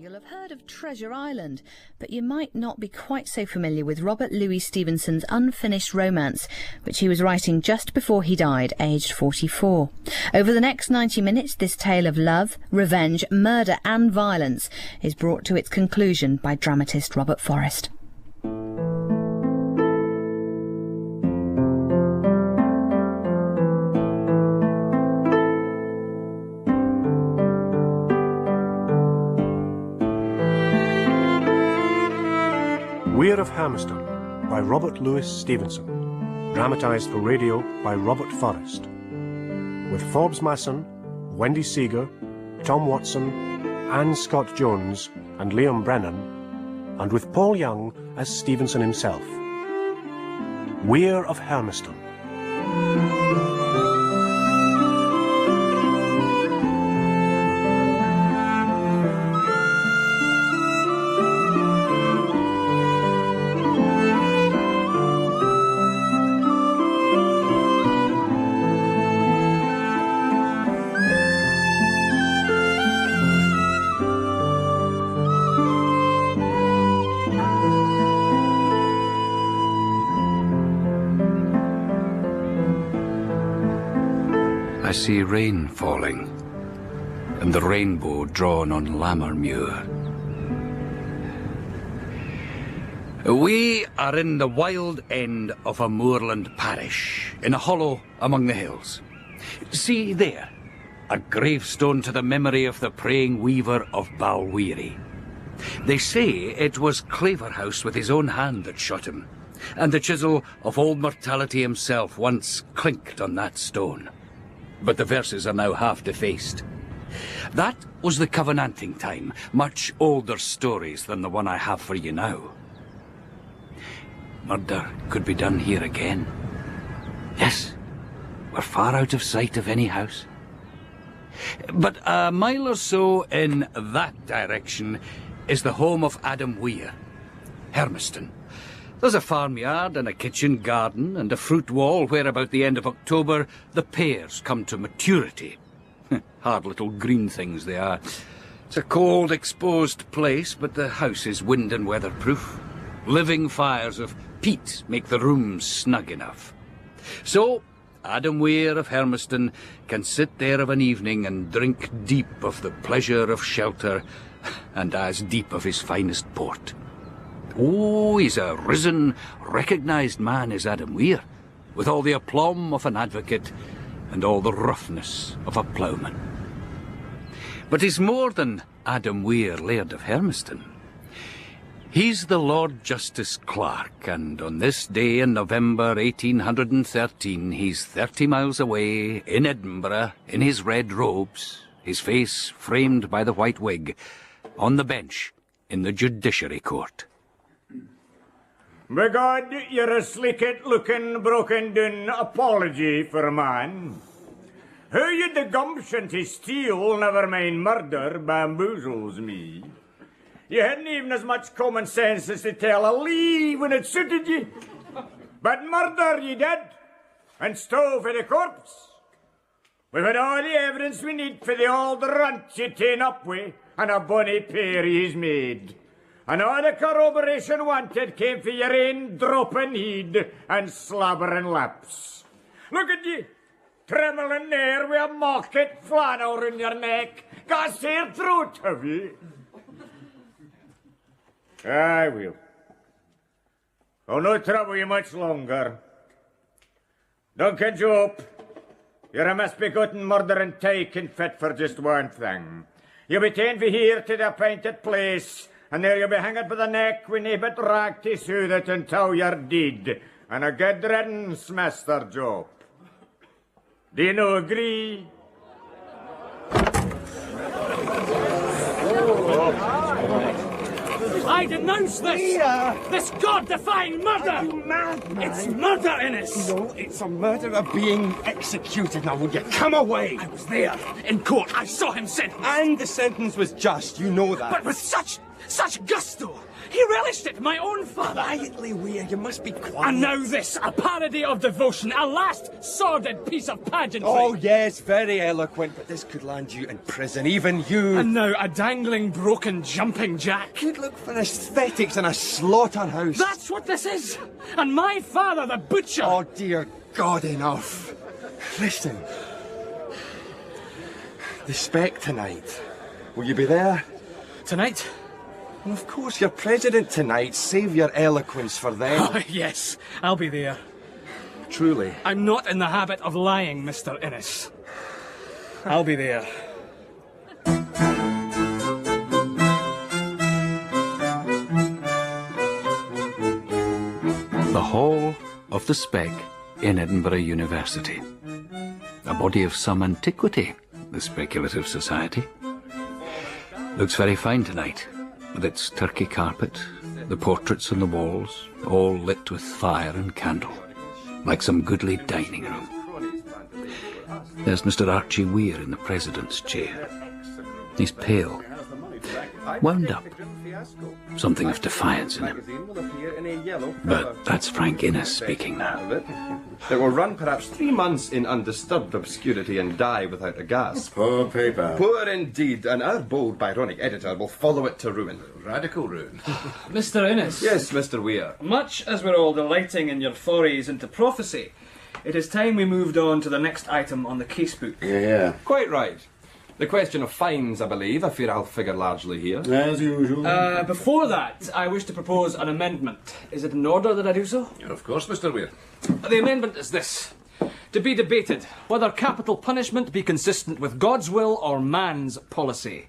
You'll have heard of Treasure Island, but you might not be quite so familiar with Robert Louis Stevenson's unfinished romance, which he was writing just before he died, aged 44. Over the next 90 minutes, this tale of love, revenge, murder and violence is brought to its conclusion by dramatist Robert Forrest. Weir of Hermiston by Robert Louis Stevenson, dramatised for radio by Robert Forrest, with Forbes Masson, Wendy Seeger, Tom Watson, Anne Scott Jones and Liam Brennan, and with Paul Young as Stevenson himself. Weir of Hermiston. I see rain falling, and the rainbow drawn on Lammermuir. We are in the wild end of a moorland parish, in a hollow among the hills. See there, a gravestone to the memory of the praying weaver of Balweary. They say it was Claverhouse with his own hand that shot him, and the chisel of old mortality himself once clinked on that stone. But the verses are now half defaced. That was the Covenanting time, much older stories than the one I have for you now. Murder could be done here again. Yes, we're far out of sight of any house. But a mile or so in that direction is the home of Adam Weir, Hermiston. There's a farmyard and a kitchen garden and a fruit wall where about the end of October the pears come to maturity. Hard little green things they are. It's a cold, exposed place, but the house is wind and weatherproof. Living fires of peat make the rooms snug enough. So Adam Weir of Hermiston can sit there of an evening and drink deep of the pleasure of shelter and as deep of his finest port. Oh, he's a risen, recognised man, is Adam Weir, with all the aplomb of an advocate and all the roughness of a ploughman. But he's more than Adam Weir, Laird of Hermiston. He's the Lord Justice-Clerk, and on this day in November 1813, he's 30 miles away, in Edinburgh, in his red robes, his face framed by the white wig, on the bench in the Judiciary Court. My God, you're a slicket-looking, broken-down apology for a man. Who you the gumption to steal, never mind murder, bamboozles me. You hadn't even as much common sense as to tell a lee when it suited you. But murder you did, and stole for the corpse. We've had all the evidence we need for the old runt you ta'en up with, and a bonny pair he's made. And all the corroboration wanted came for your ain dropping heed and slabbering laps. Look at ye, trembling there with a market flannel round your neck. Got a sore throat, have you? I will. I'll not trouble you much longer. Duncan Job, you're a misbegotten murdering taken fit for just one thing. You'll be ta'en for here to the appointed place, and there you'll be hanging by the neck with nae but rag to soothe it until you're dead. And a good riddance, Master Job. Do you no agree? I denounce this! This God-defying murder! Are you mad, man? It's murder, Innes! No, it's a murderer being executed. Now, would you come away? I was there, in court. I saw him sentenced. And the sentence was just, you know that. But with such gusto! He relished it, my own father. Quietly, Weir, you must be quiet. And now this, a parody of devotion, a last sordid piece of pageantry. Oh, yes, very eloquent, but this could land you in prison, even you. And now a dangling, broken, jumping jack. You'd look for aesthetics in a slaughterhouse. That's what this is. And my father, the butcher. Oh, dear God, enough. Listen. The Spec tonight. Will you be there? Tonight? Well, of course, you're president tonight. Save your eloquence for them. Oh, yes, I'll be there. Truly. I'm not in the habit of lying, Mr. Innes. I'll be there. The Hall of the Spec in Edinburgh University. A body of some antiquity, the Speculative Society. Looks very fine tonight, with its Turkey carpet, the portraits on the walls, all lit with fire and candle, like some goodly dining room. There's Mr. Archie Weir in the president's chair. He's pale, wound up, something of defiance in him. But that's Frank Innes speaking now. It will run perhaps 3 months in undisturbed obscurity and die without a gasp. Poor paper. Poor indeed, and our bold Byronic editor will follow it to ruin. Radical ruin. Mr. Innes. Yes, Mr. Weir. Much as we're all delighting in your forays into prophecy, it is time we moved on to the next item on the casebook. Yeah. Quite right. The question of fines, I believe. I fear I'll figure largely here. As usual. Before that, I wish to propose an amendment. Is it in order that I do so? Of course, Mr. Weir. The amendment is this. To be debated whether capital punishment be consistent with God's will or man's policy.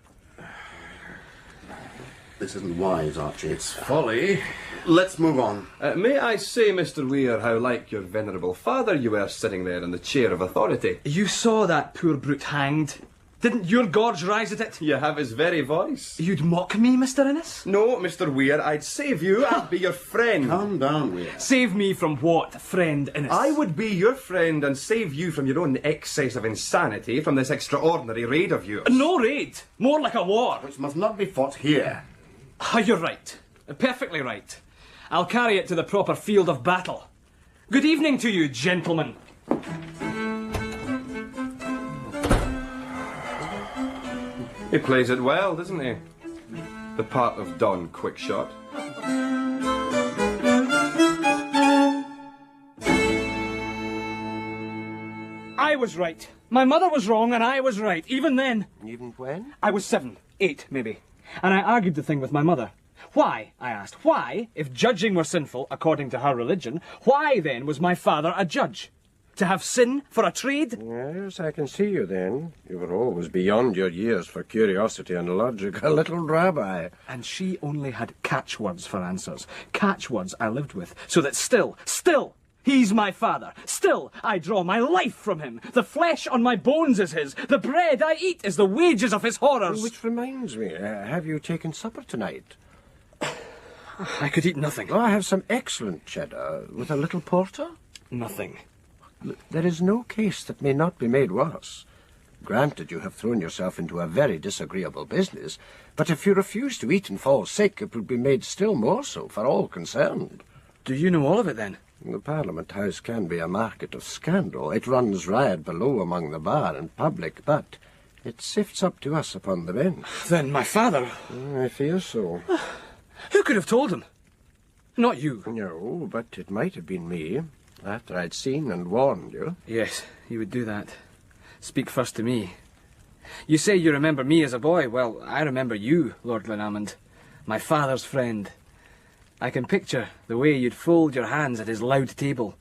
This isn't wise, Archie. It's folly. Let's move on. May I say, Mr. Weir, how like your venerable father you were sitting there in the chair of authority. You saw that poor brute hanged. Didn't your gorge rise at it? You have his very voice. You'd mock me, Mr. Innes? No, Mr. Weir, I'd save you. I'd be your friend. Calm down, Weir. Save me from what, friend Innes? I would be your friend and save you from your own excess of insanity from this extraordinary raid of yours. No raid. More like a war. Which must not be fought here. You're right. Perfectly right. I'll carry it to the proper field of battle. Good evening to you, gentlemen. He plays it well, doesn't he? The part of Don Quickshot. I was right. My mother was wrong and I was right. Even then. Even when? I was 7, 8 maybe. And I argued the thing with my mother. Why, I asked, why, if judging were sinful according to her religion, why then was my father a judge? To have sin for a trade? Yes, I can see you then. You were always beyond your years for curiosity and logic, a little rabbi. And she only had catchwords for answers. Catchwords I lived with, so that still, he's my father. Still, I draw my life from him. The flesh on my bones is his. The bread I eat is the wages of his horrors. Which reminds me, have you taken supper tonight? I could eat nothing. Oh, I have some excellent cheddar with a little porter. Nothing. There is no case that may not be made worse. Granted, you have thrown yourself into a very disagreeable business, but if you refuse to eat and fall sick, it would be made still more so for all concerned. Do you know all of it, then? The Parliament House can be a market of scandal. It runs riot below among the bar and public, but it sifts up to us upon the bench. Then my father... I fear so. Who could have told him? Not you. No, but it might have been me, after I'd seen and warned you. Yes, he would do that. Speak first to me. You say you remember me as a boy. Well, I remember you, Lord Glenalmond, my father's friend. I can picture the way you'd fold your hands at his loud table.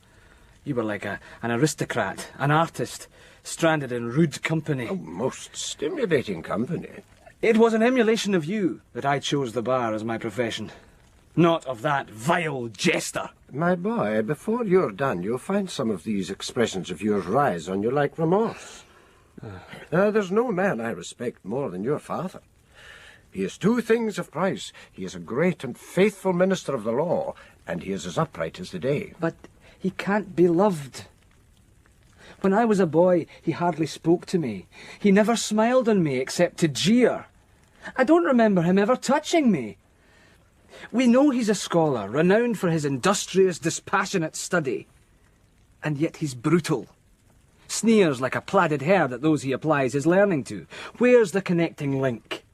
You were like an aristocrat, an artist, stranded in rude company. Oh, most stimulating company. It was an emulation of you that I chose the bar as my profession. Not of that vile jester. My boy, before you're done, you'll find some of these expressions of yours rise on you like remorse. There's no man I respect more than your father. He is 2 things of price. He is a great and faithful minister of the law, and he is as upright as the day. But he can't be loved. When I was a boy, he hardly spoke to me. He never smiled on me except to jeer. I don't remember him ever touching me. We know he's a scholar, renowned for his industrious, dispassionate study. And yet he's brutal. Sneers like a plaided herd at those he applies his learning to. Where's the connecting link?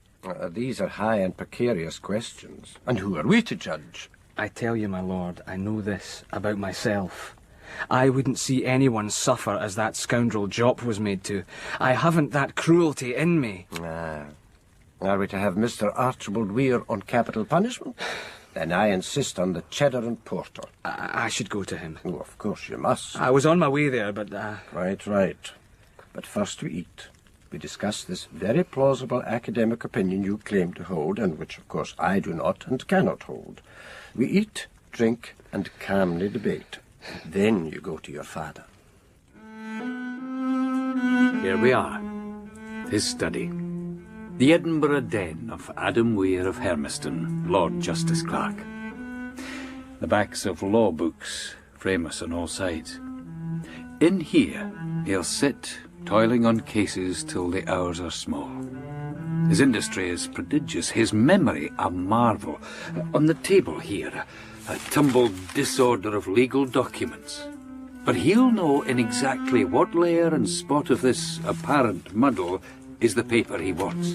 These are high and precarious questions. And who are we to judge? I tell you, my lord, I know this about myself. I wouldn't see anyone suffer as that scoundrel Jopp was made to. I haven't that cruelty in me. Are we to have Mr. Archibald Weir on capital punishment? Then I insist on the cheddar and porter. I should go to him. Oh, of course you must. I was on my way there, but... Right. But first we eat. We discuss this very plausible academic opinion you claim to hold, and which, of course, I do not and cannot hold. We eat, drink, and calmly debate. Then you go to your father. Here we are. His study. The Edinburgh den of Adam Weir of Hermiston, Lord Justice-Clerk. The backs of law books frame us on all sides. In here, he'll sit, toiling on cases till the hours are small. His industry is prodigious, his memory a marvel. On the table here, a tumbled disorder of legal documents. But he'll know in exactly what layer and spot of this apparent muddle is the paper he wants.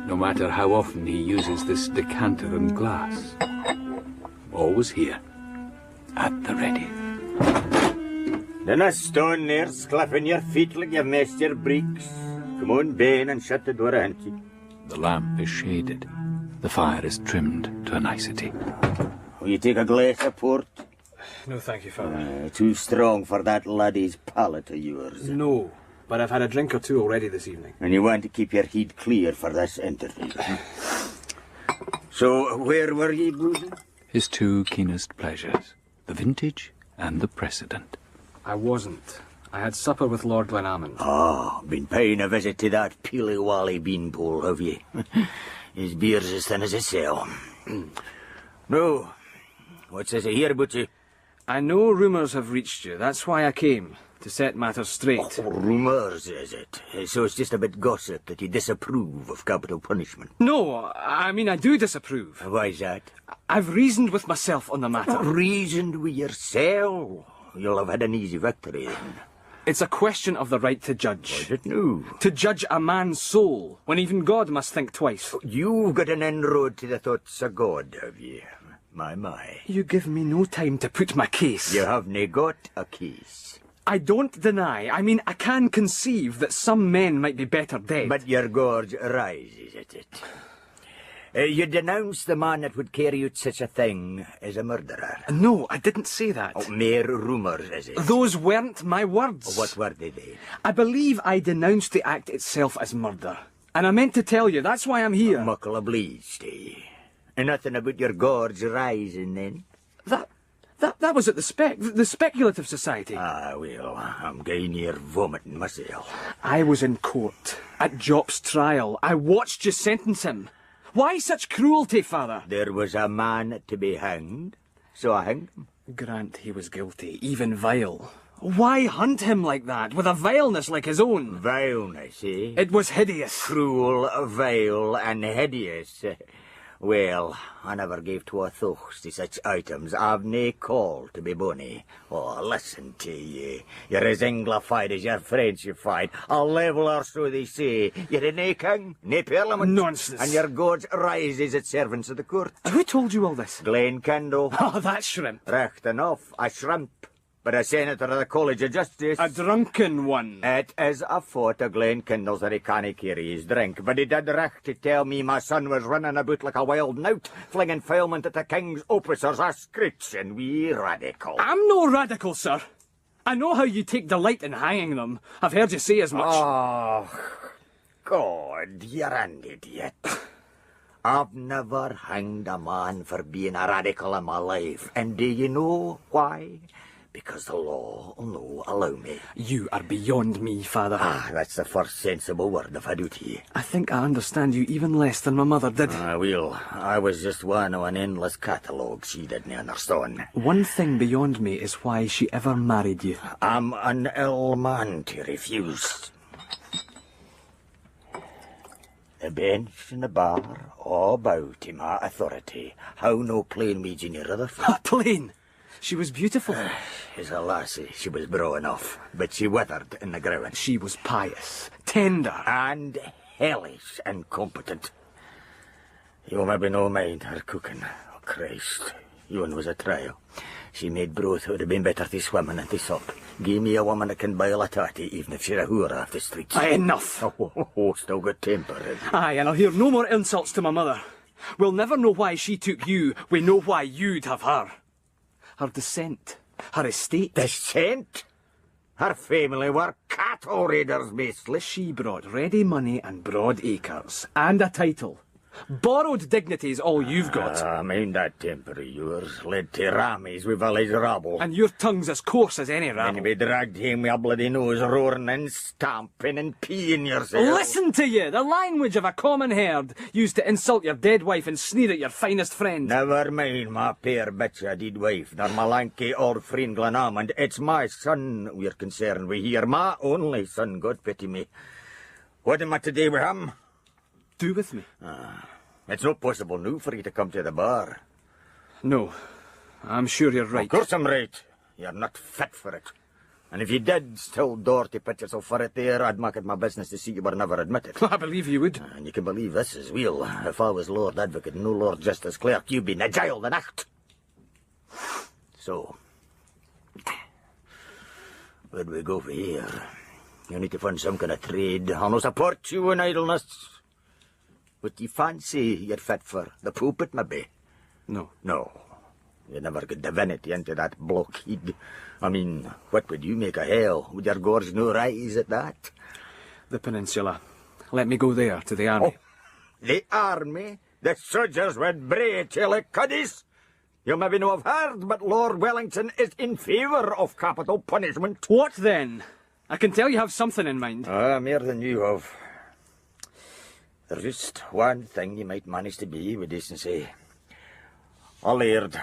No matter how often he uses this decanter and glass. Always here, at the ready. Dinna stone there, sclapping your feet like you've messed your breeks. Come on, Ben, and shut the door ahead you. The lamp is shaded. The fire is trimmed to a nicety. Will you take a glass of port? No, thank you, Father. Too strong for that laddie's palate of yours. No, but I've had a drink or two already this evening. And you want to keep your head clear for this interview. So, where were ye, brooding? His two keenest pleasures, the vintage and the precedent. I wasn't. I had supper with Lord Glenalmond. Been paying a visit to that peely-wally beanpole, have ye? His beer's as thin as a cell. No, what says it here about you? I know rumours have reached you. That's why I came, to set matters straight. Rumours, is it? So it's just a bit gossip that you disapprove of capital punishment? No, I mean I do disapprove. Why's that? I've reasoned with myself on the matter. Reasoned with yourself? You'll have had an easy victory then. It's a question of the right to judge. Is it no? To judge a man's soul, when even God must think twice. You've got an inroad to the thoughts of God, have you? My. You give me no time to put my case. You haven't got a case. I don't deny, I mean I can conceive that some men might be better dead. But your gorge rises at it. You denounce the man that would carry out such a thing as a murderer. No, I didn't say that. Mere rumours, is it? Those weren't my words. What were they then? I believe I denounced the act itself as murder. And I meant to tell you, that's why I'm here. Muckle obliged, eh? And nothing about your gorge rising, then? That was at the Speculative Society. Well, I'm going near vomiting myself. I was in court, at Jopp's trial. I watched you sentence him. Why such cruelty, Father? There was a man to be hanged, so I hanged him. Grant he was guilty, even vile. Why hunt him like that, with a vileness like his own? Vileness, eh? It was hideous. Cruel, vile, and hideous. Well, I never gave twa thoughts to such items. I've nae call to be bonny. Listen to ye. You're as Anglified as your Frenchified. A leveller, so they say. You're nae king, nae parliament. Nonsense. And your gorge rises at servants of the court. Who told you all this? Glen Kendall. Oh, that shrimp. Recht enough, a shrimp. But a senator of the College of Justice. A drunken one. It is a fault of Glen Kendall's that he can't carry his drink. But he did recht to tell me my son was running about like a wild knout, flinging filament at the king's officers, a screeching wee radical. I'm no radical, sir. I know how you take delight in hanging them. I've heard you say as much. Oh, God, you're an idiot. I've never hanged a man for being a radical in my life. And do you know why? Because the law will no allow me. You are beyond me, Father. That's the first sensible word I've had out to you. I think I understand you even less than my mother did. Well, I was just one of an endless catalogue she didn't understand. One thing beyond me is why she ever married you. I'm an ill man to refuse. The bench and the bar, all bow to my authority. How no plain me Jeannie Rutherford? Plain? She was beautiful. As a lassie, she was braw enough, but she withered in the ground. She was pious, tender. And hellish incompetent. You maybe no mind her cooking. Oh, Christ, yon was a trial. She made broth would have been better to swimming than to sup. Give me a woman that can boil a tatty, even if she's a whore off the streets. Aye, enough. Oh, still good temper. Aye, and I'll hear no more insults to my mother. We'll never know why she took you. We know why you'd have her. Her descent. Her estate. Descent? Her family were cattle raiders, mostly. She brought ready money and broad acres. And a title. Borrowed dignity's all you've got. I mind that temper of yours led to rammies with village rabble. And your tongue's as coarse as any rabble. And be dragged home with a bloody nose roaring and stamping and peeing yourself. Listen to you! The language of a common herd used to insult your dead wife and sneer at your finest friend. Never mind my poor bitch a dead wife, nor my lanky old friend Glenalmond. It's my son we're concerned with here. My only son, God pity me. What am I to do with him? Do with me? It's not possible now for you to come to the bar. No, I'm sure you're right. Of course I'm right. You're not fit for it. And if you did still dare to put yourself for it there, I'd make it my business to see you were never admitted. I believe you would. And you can believe this as well. If I was Lord Advocate and no Lord Justice-Clerk, you'd be exiled in act. So, where'd we go for here? You need to find some kind of trade. I'll no support you in idleness. What do you fancy you're fit for? The pulpit, maybe? No. No. You never get divinity into that blockhead. I mean, what would you make of hell? Would your gorge no rise at that? The peninsula. Let me go there, to the army. Oh, the army? The soldiers would bray till it cuddies? You maybe know have heard, but Lord Wellington is in favour of capital punishment. What then? I can tell you have something in mind. More than you have. There's just one thing you might manage to be with decency. A laird.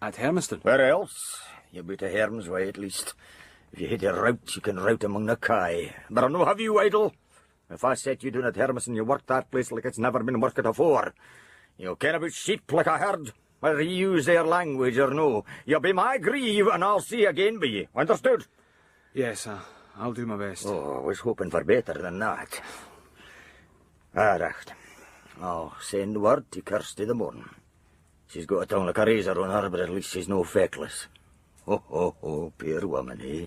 At Hermiston? Where else? You'll be to Herm's way, at least. If you hit a rout, you can rout among the kye. But I know have you idle. If I set you down at Hermiston, you work that place like it's never been worked afore. You care about sheep like a herd, whether you use their language or no. You'll be my grieve, and I'll see again by you. Understood? Yes, I'll do my best. Oh, I was hoping for better than that. Right. I'll send word to Kirstie the morning. She's got a tongue like a razor on her, but at least she's no feckless. Oh, poor woman, eh?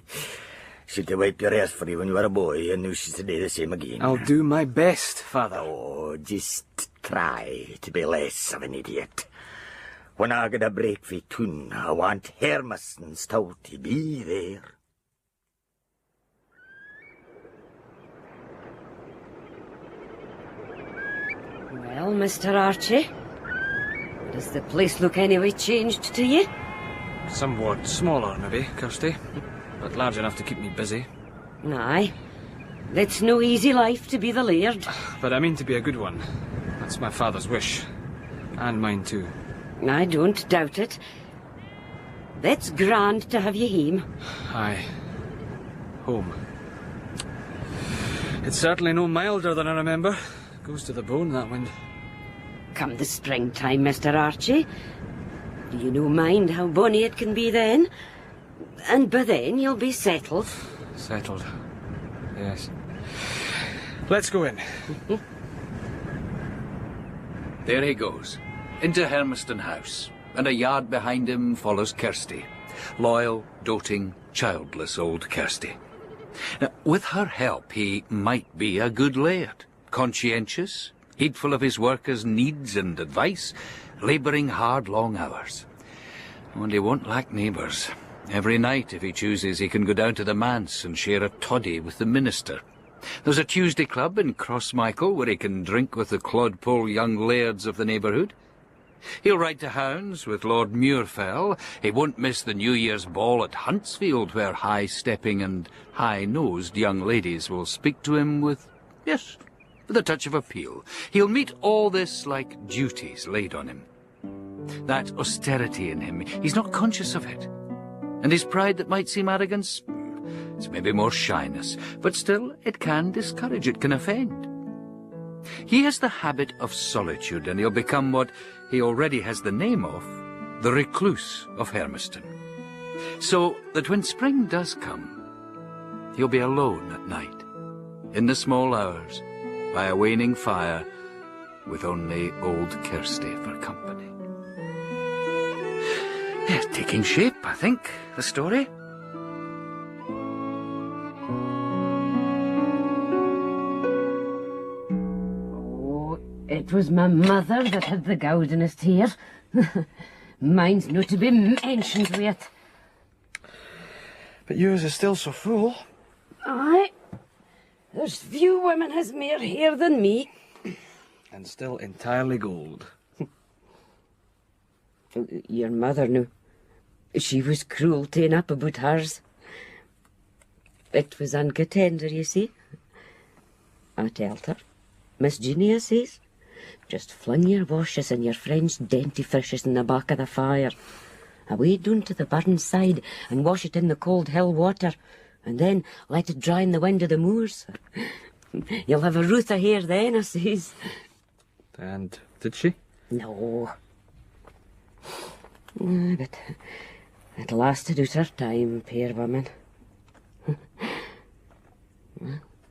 She'd to wipe your ass for you when you were a boy, and now she's to do the same again. I'll do my best, Father. Oh, just try to be less of an idiot. When I get a break for toon, I want Hermiston still to be there. Well, Mr. Archie, does the place look any way changed to you? Somewhat smaller, maybe, Kirstie, but large enough to keep me busy. Aye. It's no easy life to be the laird. But I mean to be a good one. That's my father's wish. And mine too. I don't doubt it. It's grand to have you home. Aye. Home. It's certainly no milder than I remember. Goes to the bone, that wind. Come the springtime, Mr. Archie. You no mind how bonny it can be then. And by then you'll be settled. Settled. Yes. Let's go in. There he goes, into Hermiston House, and a yard behind him follows Kirstie. Loyal, doting, childless old Kirstie. Now, with her help, he might be a good laird. Conscientious, heedful of his workers' needs and advice, labouring hard long hours. And he won't lack neighbours. Every night, if he chooses, he can go down to the manse and share a toddy with the minister. There's a Tuesday club in Crossmichael where he can drink with the clodpole young lairds of the neighbourhood. He'll ride to hounds with Lord Muirfell. He won't miss the New Year's ball at Huntsfield, where high-stepping and high-nosed young ladies will speak to him with, yes, with a touch of appeal. He'll meet all this like duties laid on him. That austerity in him, he's not conscious of it. And his pride that might seem arrogance, it's maybe more shyness. But still, it can discourage, it can offend. He has the habit of solitude, and he'll become what he already has the name of, the recluse of Hermiston. So that when spring does come, he'll be alone at night, in the small hours, by a waning fire, with only old Kirstie for company. Yeah, taking shape, I think, the story. It was my mother that had the gowdinest here. Mine's not to be mentioned with it. But yours is still so full. Aye. There's few women has more hair than me. And still entirely gold. Your mother knew. She was cruel ta'en up about hers. It was uncontender, you see. I telled her. Miss Jeannie says, just fling your washes and your French dentifrices in the back of the fire. Away down to the burn side and wash it in the cold hill water, and then let it dry in the wind of the moors. You'll have a ruth of hair then, I says. And did she? No. But it lasted out her time, poor woman.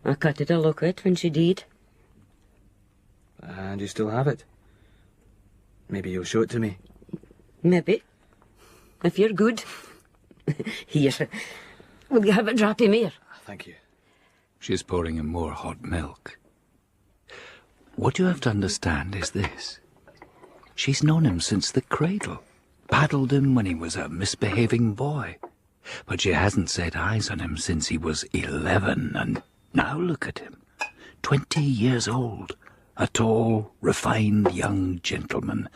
I cut it a look at when she died. And you still have it? Maybe you'll show it to me. Maybe. If you're good. Here. Will you have a drop of mere? Thank you. She's pouring him more hot milk. What you have to understand is this. She's known him since the cradle. Paddled him when he was a misbehaving boy. But she hasn't set eyes on him since he was 11, and now look at him. 20 years old. A tall, refined young gentleman.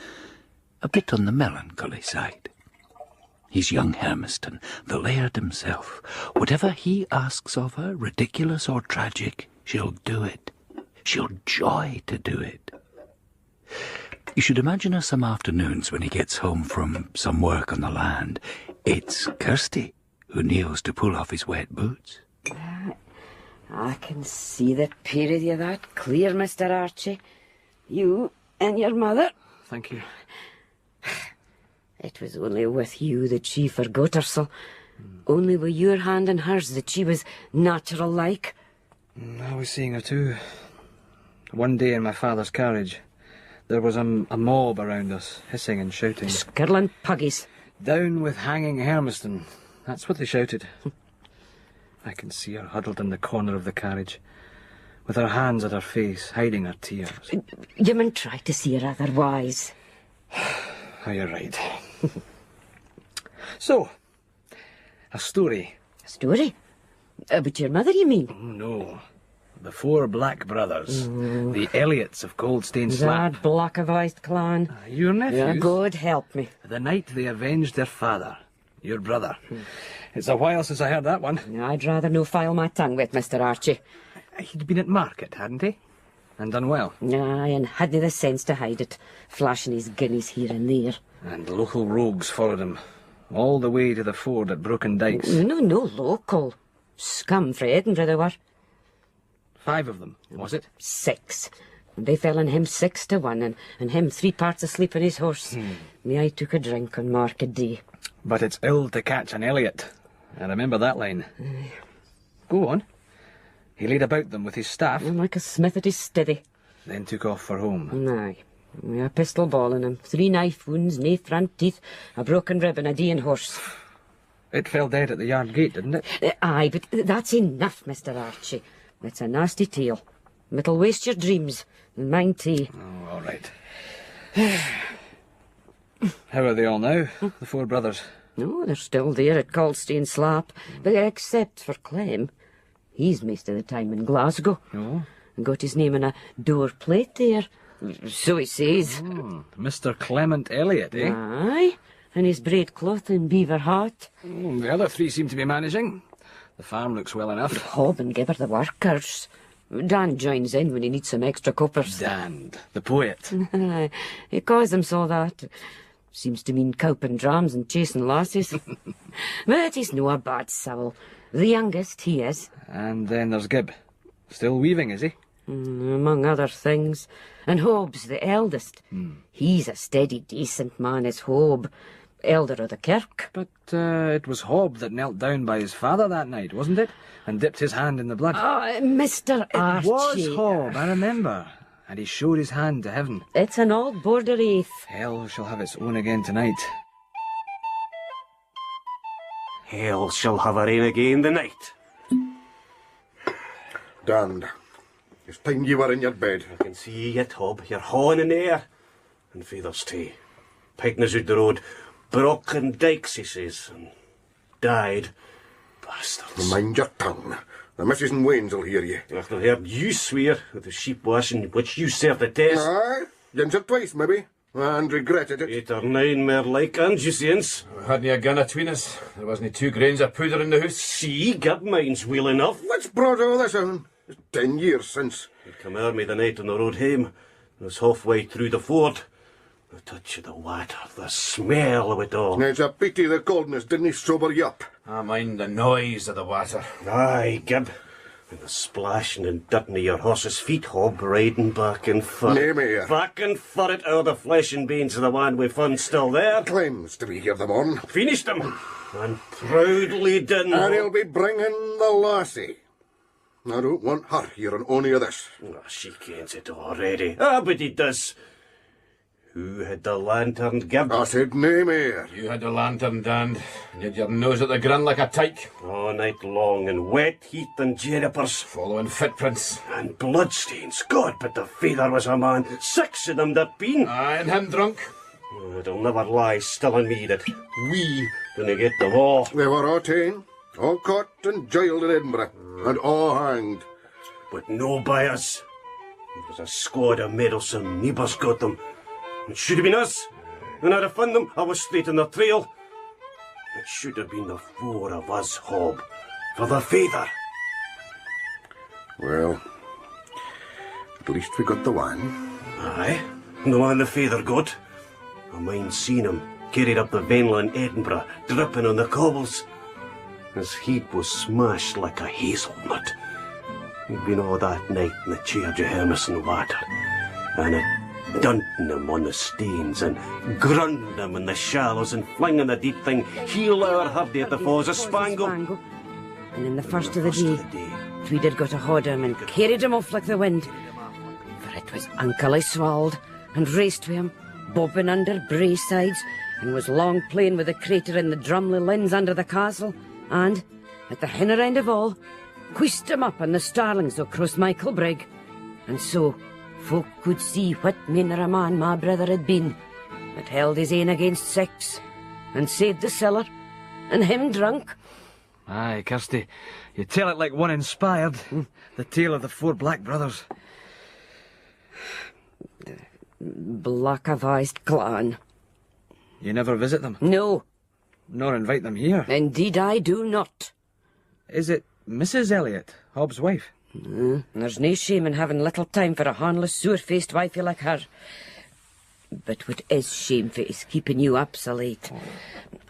A bit on the melancholy side. He's young Hermiston, the laird himself. Whatever he asks of her, ridiculous or tragic, she'll do it. She'll joy to do it. You should imagine her some afternoons when he gets home from some work on the land. It's Kirstie who kneels to pull off his wet boots. I can see the period of that clear, Mr. Archie. You and your mother. Thank you. It was only with you that she forgot herself. Only with your hand in hers that she was natural like. I was seeing her too. One day in my father's carriage, there was a mob around us, hissing and shouting. Skirling puggies. Down with hanging Hermiston. That's what they shouted. I can see her huddled in the corner of the carriage, with her hands at her face, hiding her tears. You may try to see her otherwise. Oh, you're right. So, a story. A story? About your mother, you mean? Oh, no. The four black brothers. The Elliots of Coldstane Slap. That black-voiced clan. Your nephews. Yeah, God help me. The night they avenged their father, your brother. It's a while since I heard that one. I'd rather no file my tongue with, Mr. Archie. He'd been at market, hadn't he? And done well. Aye, and hadn't the sense to hide it, flashing his guineas here and there. And local rogues followed him, all the way to the ford at Broken Dykes. No local. Scum frae Edinburgh they were. 5 of them, was it? 6. And they fell on him 6 to 1, and him 3 parts asleep on his horse. Me, I took a drink on market day. But it's ill to catch an Elliot. I remember that line. Go on. He laid about them with his staff. Like a smith at his steady. Then took off for home. Aye. A pistol ball in him, 3 knife wounds, nae front teeth, a broken rib and a deeing horse. It fell dead at the yard gate, didn't it? Aye, but that's enough, Mr. Archie. It's a nasty tale. It'll waste your dreams, and mine too. Oh, all right. How are they all now, the 4 brothers? No, they're still there at Coldstane Slap, but except for Clem. He's most of the time in Glasgow. Oh? And got his name on a door plate there. So he says. Mr. Clement Elliot, eh? Aye, and his braid cloth and beaver hat. The other 3 seem to be managing. The farm looks well enough. Hob and give her the workers. Dan joins in when he needs some extra coppers. Dan, the poet. He calls him so that. Seems to mean coping drams and chasing lasses. But he's no a bad soul. The youngest he is. And then there's Gib. Still weaving, is he? Among other things. And Hobb's the eldest. He's a steady, decent man, is Hob. Elder of the kirk. But it was Hob that knelt down by his father that night, wasn't it? And dipped his hand in the blood. Oh, Mr. Archie. It was Hob, I remember. And he showed his hand to heaven. It's an old border oath. Hell shall have its own again tonight. Hell shall have her ain again the night. Damned. It's time you were in your bed. I can see ye yet, Hob. You're hawing in the air. And feyther's too. Piking us out the road. Broken dykes, he says, and died. Bastards. Mind your tongue. The missus and Waynes will hear you. I've heard you swear at the sheep washing which you served the test. Aye, once or twice, maybe, and regretted it. 8 or 9 more like, and you since. We hadn't a gun atween us. There wasn't 2 grains of powder in the house. See, Gib mine's well enough. What's brought all this on? It's 10 years since. He'd come o'er me the night on the road home. I was halfway through the ford. The touch of the water, the smell of it all. It's a pity the coldness didn't sober you up. I mind the noise of the water. Aye, Gib. And the splashing and dirting of your horse's feet, Hob, riding back and forth. Nay, Mayor. Back and forth all the flesh and bones of the one we found still there. Claims to be here the morn. Finished them. And proudly done. And he'll be bringing the lassie. I don't want her hearing only of this. Oh, she kens it already. Ah, but he does. Who had the lantern, Gib? I said nay, Mayor. You had the lantern, Dan, and you had your nose at the grin like a tyke. All night long in wet heat and junipers. Following footprints. And bloodstains. God, but the feather was a man. 6 of them that been. Aye, and him drunk. Oh, it'll never lie still on me that we gonna get them all. They were all ta'en, all caught and jailed in Edinburgh, and all hanged. But no by us. It was a squad of meddlesome neighbours got them. It should have been us. When I'd have found them, I was straight on their trail. It should have been the 4 of us, Hob, for the feather. Well, at least we got the one. Aye, the one the feather got. I mind seen him carried up the Venla in Edinburgh, dripping on the cobbles. His head was smashed like a hazelnut. He'd been all that night in the Weir of Hermiston water, and it dunting him on the stains and grunding him in the shallows and flinging the deep thing heel our hardy at the falls of Spangle. And in the first of the day, Tweeder got a hold of him and carried him off like the wind. For it was Uncle Iswald, and raced with him, bobbing under brae sides, and was long playing with the crater in the drumly lins under the castle, and, at the hinner end of all, hoist him up on the starlings across Michael Brig. And so, folk could see what manner a man my brother had been, that held his ain against 6, and saved the cellar, and him drunk. Aye, Kirstie, you tell it like one inspired. The tale of the 4 black brothers. The black-avised clan. You never visit them? No. Nor invite them here? Indeed I do not. Is it Mrs. Elliot, Hobb's wife? There's no shame in having little time for a harmless, sour-faced wifey like her. But what is shameful is keeping you up so late.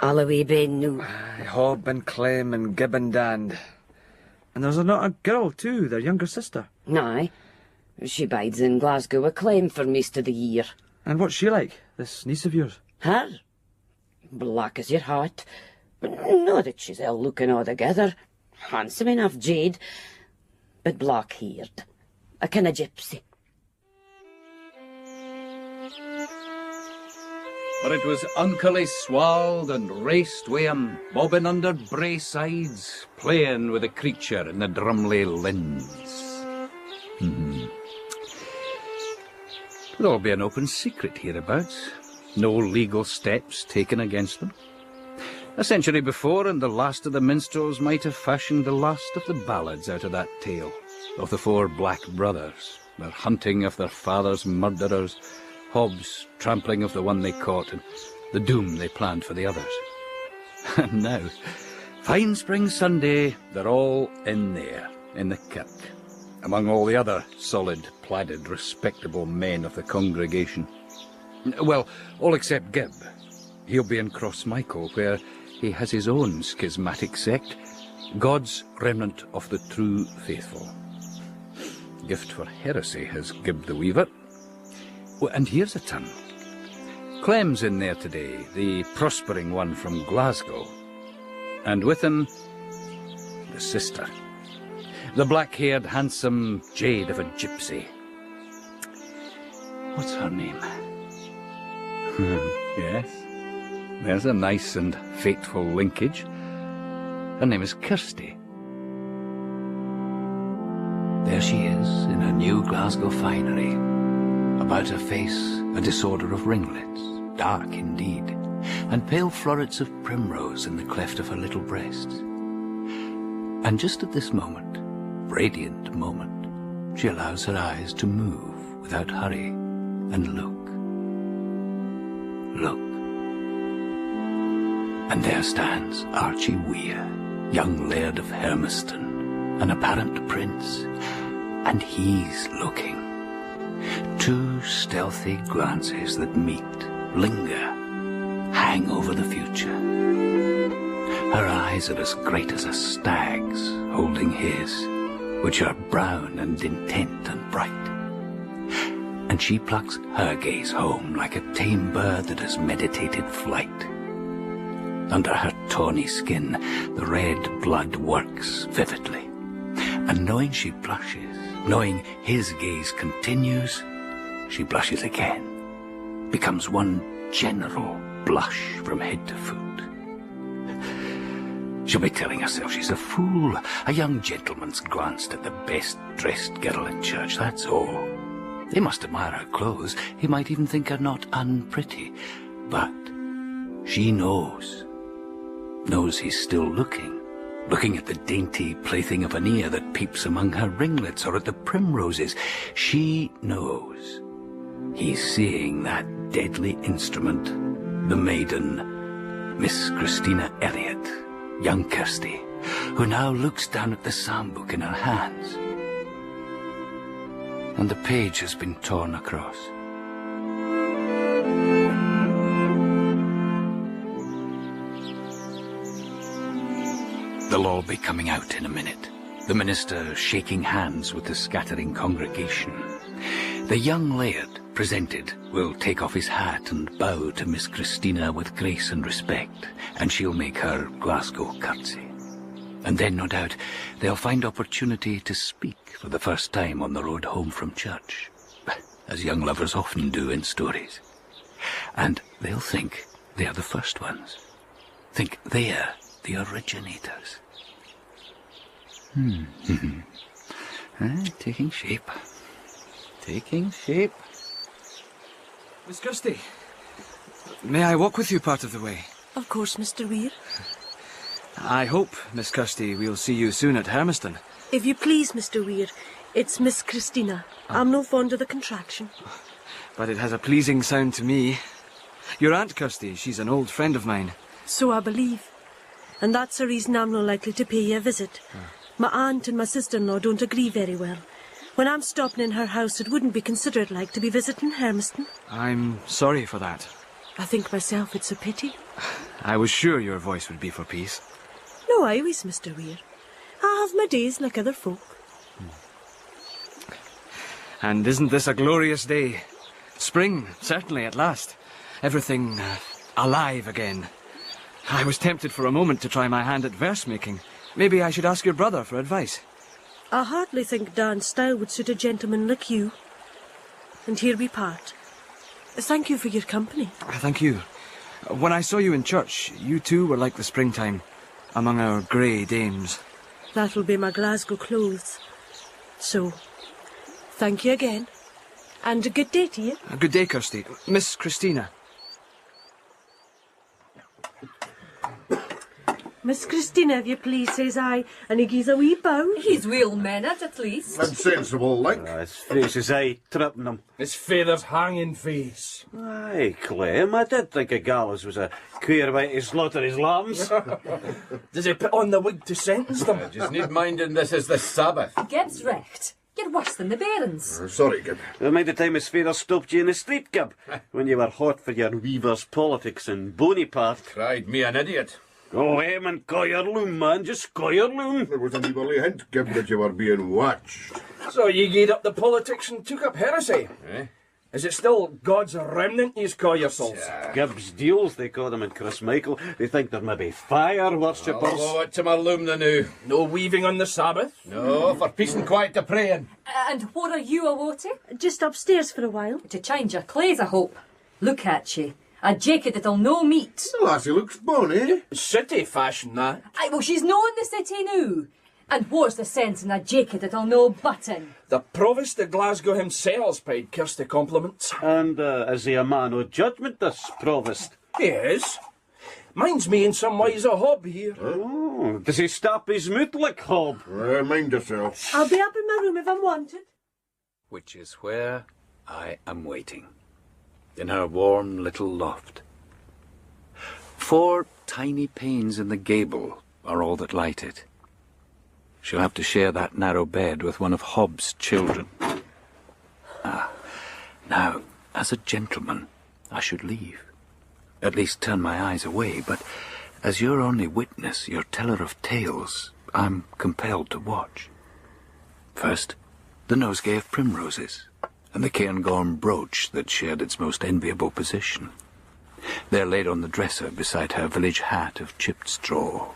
Alloway ben new. Hob and Clem and Gib and Dan. And there's not a girl, too, their younger sister. Aye. She bides in Glasgow a Clem for most of the year. And what's she like, this niece of yours? Her? Black as your heart. But not that she's ill-looking altogether. Handsome enough, Jade. But black-haired. A kind of gypsy. For it was Uncle Iswald and raced wi' him, bobbing under brae sides, playing with the creature in the drumly lins. There'll all be an open secret hereabouts. No legal steps taken against them. A century before, and the last of the minstrels might have fashioned the last of the ballads out of that tale, of the 4 black brothers, their hunting of their father's murderers, Hobb's trampling of the one they caught, and the doom they planned for the others. And now, fine spring Sunday, they're all in there, in the kirk, among all the other solid, plaided, respectable men of the congregation. Well, all except Gib. He'll be in Crossmichael, where he has his own schismatic sect, God's remnant of the true faithful. gift for heresy, has Gib the Weaver. Oh, and here's a turn. Clem's in there today, the prospering one from Glasgow. And with him, the sister. The black-haired, handsome jade of a gypsy. What's her name? Yes, there's a nice and fateful linkage. Her name is Kirstie. There she is, in her new Glasgow finery. About her face, a disorder of ringlets, dark indeed, and pale florets of primrose in the cleft of her little breasts. And just at this moment, radiant moment, she allows her eyes to move without hurry and look. Look. And there stands Archie Weir, young Laird of Hermiston, an apparent prince, and he's looking. Two stealthy glances that meet, linger, hang over the future. Her eyes are as great as a stag's, holding his, which are brown and intent and bright. And she plucks her gaze home like a tame bird that has meditated flight. Under her tawny skin, the red blood works vividly. And knowing she blushes, knowing his gaze continues, she blushes again, becomes one general blush from head to foot. She'll be telling herself she's a fool. A young gentleman's glanced at the best-dressed girl in church, that's all. He must admire her clothes. He might even think her not unpretty. But she knows he's still looking at the dainty plaything of an ear that peeps among her ringlets, or at the primroses. She knows he's seeing that deadly instrument, the maiden, Miss Christina Elliot, young Kirstie, who now looks down at the psalm book in her hands. And the page has been torn across. They'll all be coming out in a minute, the minister shaking hands with the scattering congregation. The young laird, presented, will take off his hat and bow to Miss Christina with grace and respect, and she'll make her Glasgow curtsy. And then, no doubt, they'll find opportunity to speak for the first time on the road home from church, as young lovers often do in stories. And they'll think they're the first ones, think they're the originators. Taking shape. Taking shape. Miss Kirstie, may I walk with you part of the way? Of course, Mr. Weir. I hope, Miss Kirstie, we'll see you soon at Hermiston. If you please, Mr. Weir, it's Miss Christina. I'm no fond of the contraction. But it has a pleasing sound to me. Your Aunt Kirstie, she's an old friend of mine. So I believe. And that's the reason I'm not likely to pay you a visit. My aunt and my sister-in-law don't agree very well. When I'm stopping in her house, it wouldn't be considered like to be visiting Hermiston. I'm sorry for that. I think myself it's a pity. I was sure your voice would be for peace. No, I was, Mr. Weir. I have my days like other folk. And isn't this a glorious day? Spring, certainly, at last. Everything alive again. I was tempted for a moment to try my hand at verse-making. Maybe I should ask your brother for advice. I hardly think Dan's style would suit a gentleman like you. And here we part. Thank you for your company. Thank you. When I saw you in church, you too were like the springtime, among our grey dames. That'll be my Glasgow clothes. So, thank you again. And a good day to you. A good day, Kirstie. Miss Christina. Miss Christina, if you please, says I, and he gives a wee bow. He's well-mannered, at least. That's sensible, like. His face is aye, tripping him. His feathers hanging face. Aye, Clem, I did think a gallows was a queer way to slaughter his lambs. Does he put on the wig to sentence them? I just need minding this is the Sabbath. Gib's wrecked. You're worse than the Barons. Sorry, Gib. Mind the time his father stopped you in the street, Gib, when you were hot for your weaver's politics and Bonaparte. Cried me an idiot. Go home and call your loom, man. Just call your loom. There was a nibbly hint, Gib, that you were being watched. So you gave up the politics and took up heresy? Eh? Is it still God's remnant you call yourselves? Gibbs deals, they call them in Christmichael. They think they're maybe fire worshippers. Oh, what to my loom the new? No weaving on the Sabbath? No, for peace and quiet to praying. And what are you a-waiting? Just upstairs for a while. To change your clothes, I hope. Look at you. A jacket that'll no meet. The lassie looks bonny. City fashion, that. Aye, well, she's no in the city now. And what's the sense in a jacket that'll no button? The Provost of Glasgow himself's paid Kirstie compliments. And is he a man of judgment, this Provost? He is. Minds me in some ways a hob here. Oh, does he stop his mood like hob? Mind yourself. I'll be up in my room if I'm wanted. Which is where I am waiting. In her warm little loft. 4 tiny panes in the gable are all that light it. She'll have to share that narrow bed with one of Hobbs' children. Now, as a gentleman, I should leave. At least turn my eyes away, but as your only witness, your teller of tales, I'm compelled to watch. First, the nosegay of primroses, and the cairngorm brooch that shared its most enviable position. They're laid on the dresser beside her village hat of chipped straw.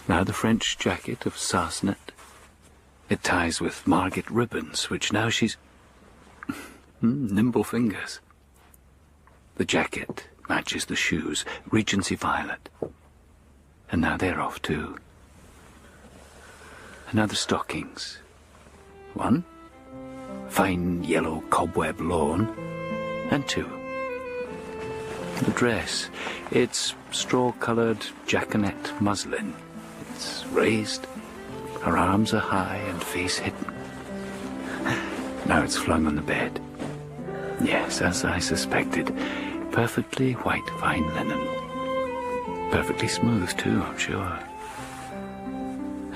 Now the French jacket of sarsenet. It ties with margate ribbons, which now she's... nimble fingers. The jacket matches the shoes, Regency violet. And now they're off too. And now the stockings. 1, fine yellow cobweb lawn, and 2. The dress, it's straw-coloured jaconet muslin. It's raised, her arms are high and face hidden. Now it's flung on the bed. Yes, as I suspected, perfectly white fine linen. Perfectly smooth too, I'm sure.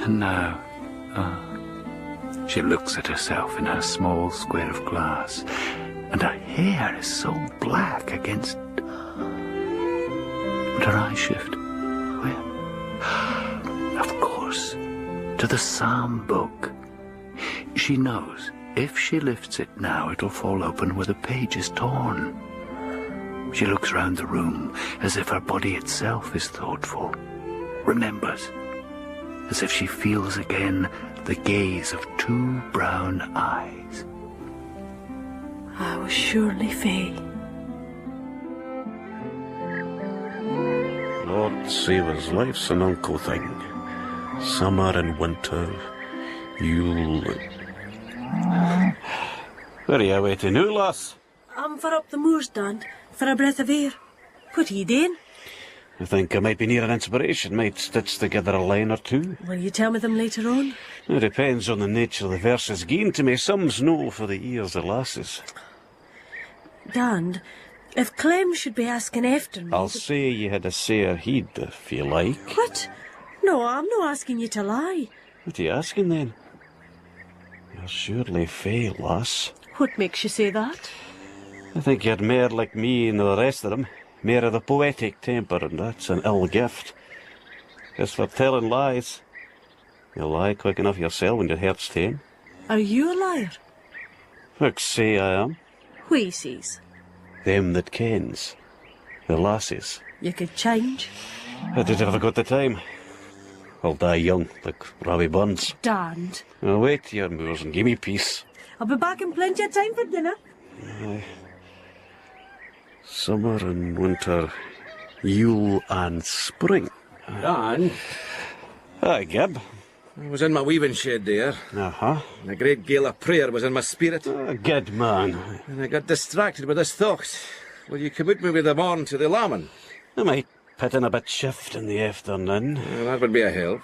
And now, she looks at herself in her small square of glass, and her hair is so black against... But her eyes shift. Where? Of course, to the psalm book. She knows if she lifts it now, it'll fall open where the page is torn. She looks round the room as if her body itself is thoughtful, remembers, as if she feels again the gaze of 2 brown eyes. I was surely fey. Lord save us, life's an unco thing. Summer and winter, Yule... Where are you waiting now, lass? I'm for up the moors, Dan, for a breath of air. What are you doing? I think I might be near an inspiration, might stitch together a line or 2. Will you tell me them later on? It depends on the nature of the verses given to me. Some's no for the ears of lasses. Dan, if Clem should be asking after me... I'll say you had a sair heed, if you like. What? No, I'm not asking you to lie. What are you asking, then? You're surely fey, lass. What makes you say that? I think you're mair like me and the rest of them. Mair of the poetic temper, and that's an ill gift. As for telling lies, you'll lie quick enough yourself when your heart's tame. Are you a liar? Folks say I am. Who says? Them that kens. The lasses. You could change. I did never got the time. I'll die young, like Robbie Burns. Darned. Now wait your moors and give me peace. I'll be back in plenty of time for dinner. Aye. Summer and winter, Yule and spring. Dan? Aye, Gib. I was in my weaving shed there. Uh-huh. And a great gale of prayer was in my spirit. Good man. And I got distracted with this thought. Will you commute me with the morn to the lambing? I might put in a bit shift in the afternoon. Well, that would be a help.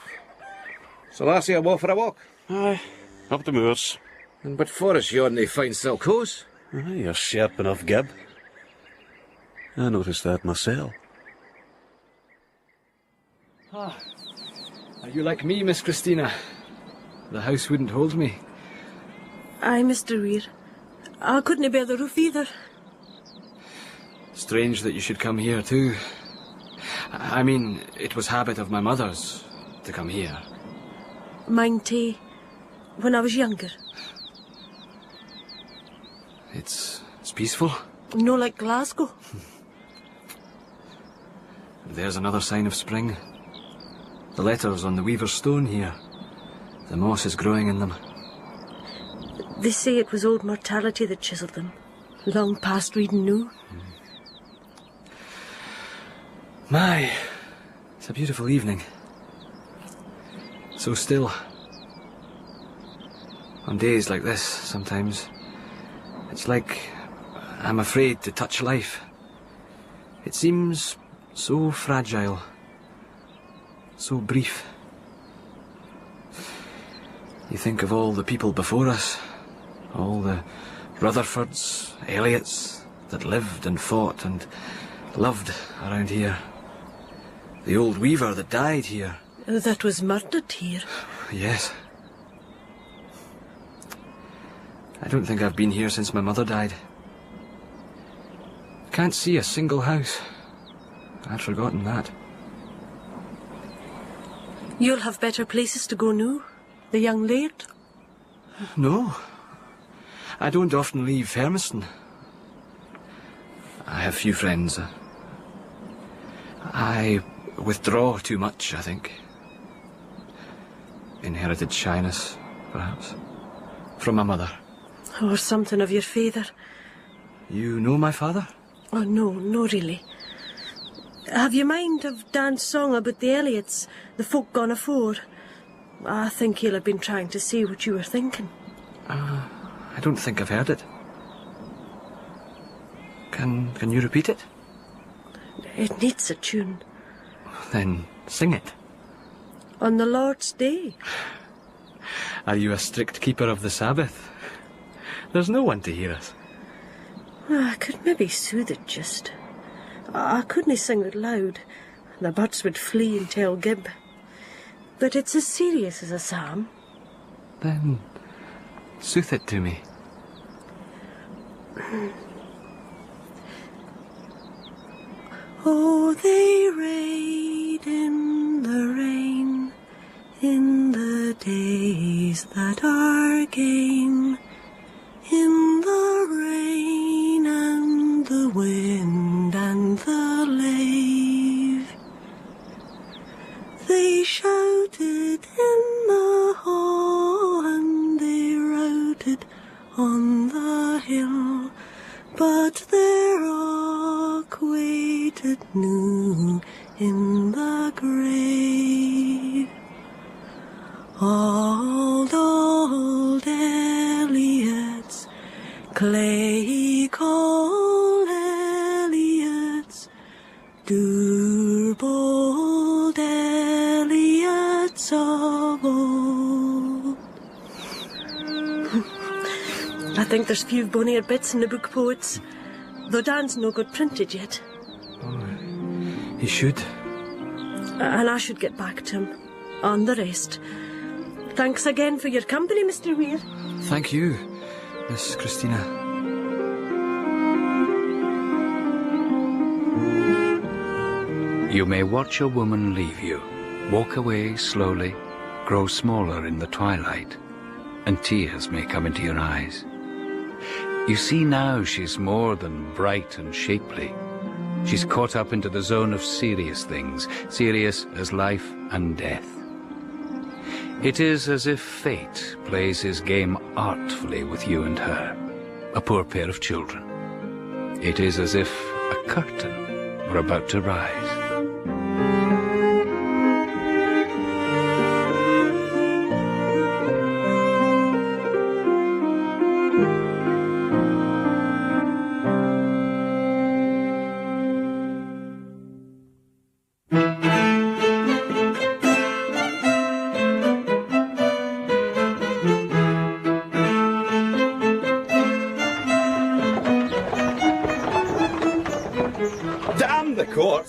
So lassie, I'll go for a walk. Aye, up the moors. And but Forrest yon they fine silk hose. Aye, you're sharp enough, Gib. I noticed that myself. Are you like me, Miss Christina? The house wouldn't hold me. Aye, Mr. Weir. I couldn't bear the roof either. Strange that you should come here too. I mean, it was habit of my mother's to come here. Mine too, when I was younger. It's peaceful. No like Glasgow. There's another sign of spring. The letters on the weaver's stone here. The moss is growing in them. They say it was old mortality that chiselled them. Long past reading new. My, it's a beautiful evening. So still. On days like this, sometimes, it's like I'm afraid to touch life. It seems so fragile, so brief. You think of all the people before us, all the Rutherfords, Elliots, that lived and fought and loved around here. The old weaver that died here. That was murdered here. Yes. I don't think I've been here since my mother died. Can't see a single house. I'd forgotten that. You'll have better places to go now, the young laird? No. I don't often leave Hermiston. I have few friends. I withdraw too much, I think. Inherited shyness, perhaps, from my mother. Or something of your father. You know my father? Oh, no, no really. Have you mind of Dan's song about the Elliots, the folk gone afore? I think he'll have been trying to say what you were thinking. I don't think I've heard it. Can you repeat it? It needs a tune. Then sing it. On the Lord's Day. Are you a strict keeper of the Sabbath? There's no one to hear us. I could maybe soothe it just. I couldn't sing it loud. The birds would flee and tell Gib. But it's as serious as a psalm. Then sooth it to me. Oh, they rade in the rain, in the days that are gone, in the rain and the wind and the lave. They shouted in the hall and they routed on the hill, but they're all quaited new in the grave. Old Elliots, clay cold Elliots, bold Elliots of old. I think there's few bonnier bits in the book poets, though Dan's no good printed yet. Oh, he should. And I should get back to him, on the rest. Thanks again for your company, Mr. Weir. Thank you, Miss Christina. You may watch a woman leave you, walk away slowly, grow smaller in the twilight, and tears may come into your eyes. You see now she's more than bright and shapely. She's caught up into the zone of serious things, serious as life and death. It is as if fate plays his game artfully with you and her, a poor pair of children. It is as if a curtain were about to rise.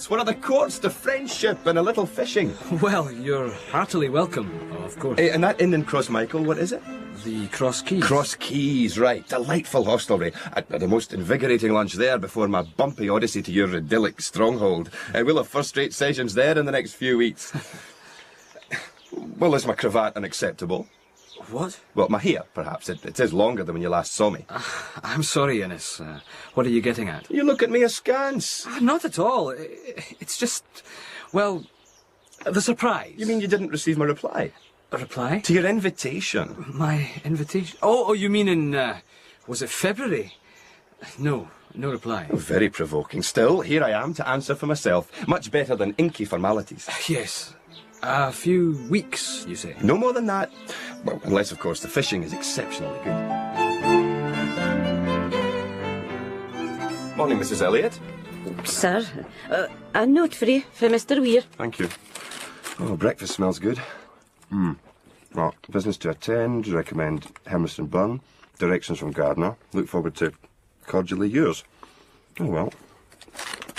What are the courts to friendship and a little fishing? Well, you're heartily welcome, of course. And that inn in Crossmichael, what is it? The Cross Keys? Cross Keys, right. Delightful hostelry. I had the most invigorating lunch there before my bumpy odyssey to your idyllic stronghold. We'll have first-rate sessions there in the next few weeks. Well, is my cravat unacceptable? What? Well, my hair, perhaps. It is longer than when you last saw me. I'm sorry, Innes. What are you getting at? You look at me askance. Not at all. It's just, well, the surprise. You mean you didn't receive my reply? A reply? To your invitation. My invitation? Oh, you mean in, was it February? No reply. Oh, very provoking. Still, here I am to answer for myself. Much better than inky formalities. Yes. A few weeks, you say? No more than that. Well, unless, of course, the fishing is exceptionally good. Morning, Mrs. Elliot. Sir, a note for you, for Mr. Weir. Thank you. Oh, breakfast smells good. Well, business to attend, recommend Hermiston Burn, directions from Gardner, look forward to cordially yours. Oh, well.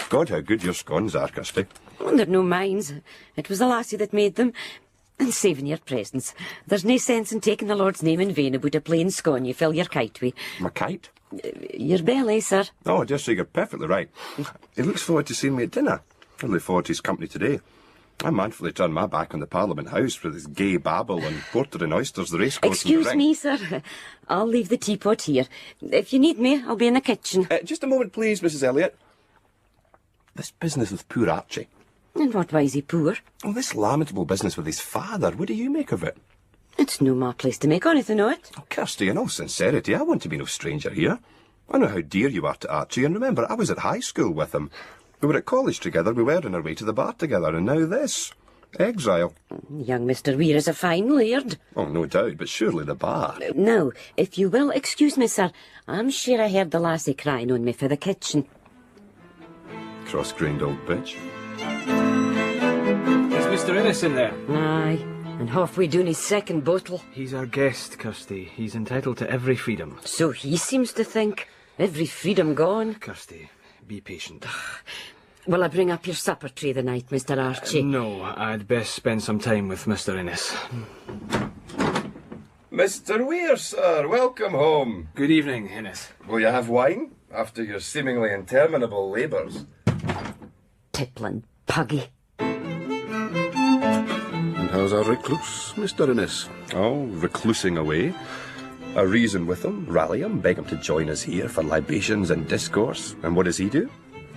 God, how good your scones are, Kirstie. Oh, they're no mines. It was the lassie that made them. And saving your presents. There's no sense in taking the Lord's name in vain about a plain scone you fill your kite with. My kite? Your belly, sir. Oh, I just say you're perfectly right. He looks forward to seeing me at dinner. I look forward to his company today. I manfully turned my back on the Parliament House with his gay babble and porter and oysters, the racecourse and the ring. Excuse me, sir. I'll leave the teapot here. If you need me, I'll be in the kitchen. Just a moment, please, Mrs. Elliot. This business with poor Archie. And what why is he poor? Oh, this lamentable business with his father. What do you make of it? It's no my place to make anything of it. Oh, Kirstie, in all sincerity, I want to be no stranger here. I know how dear you are to Archie, and remember, I was at high school with him. We were at college together, we were on our way to the bar together, and now this. Exile. Young Mr. Weir is a fine laird. Oh, no doubt, but surely the bar. Now, if you will excuse me, sir, I'm sure I heard the lassie crying on me for the kitchen. Cross-grained old bitch. Is Mr. Innes in there? Aye, and halfway down his second bottle. He's our guest, Kirstie. He's entitled to every freedom. So he seems to think. Every freedom gone. Kirstie, be patient. Will I bring up your supper tray the night, Mr. Archie? No, I'd best spend some time with Mr. Innes. Mr. Weir, sir, welcome home. Good evening, Innes. Will you have wine after your seemingly interminable labours? Tippling puggy. And how's our recluse, Mr. Innes? Oh, reclusing away. I reason with him, rally him, beg him to join us here for libations and discourse. And what does he do?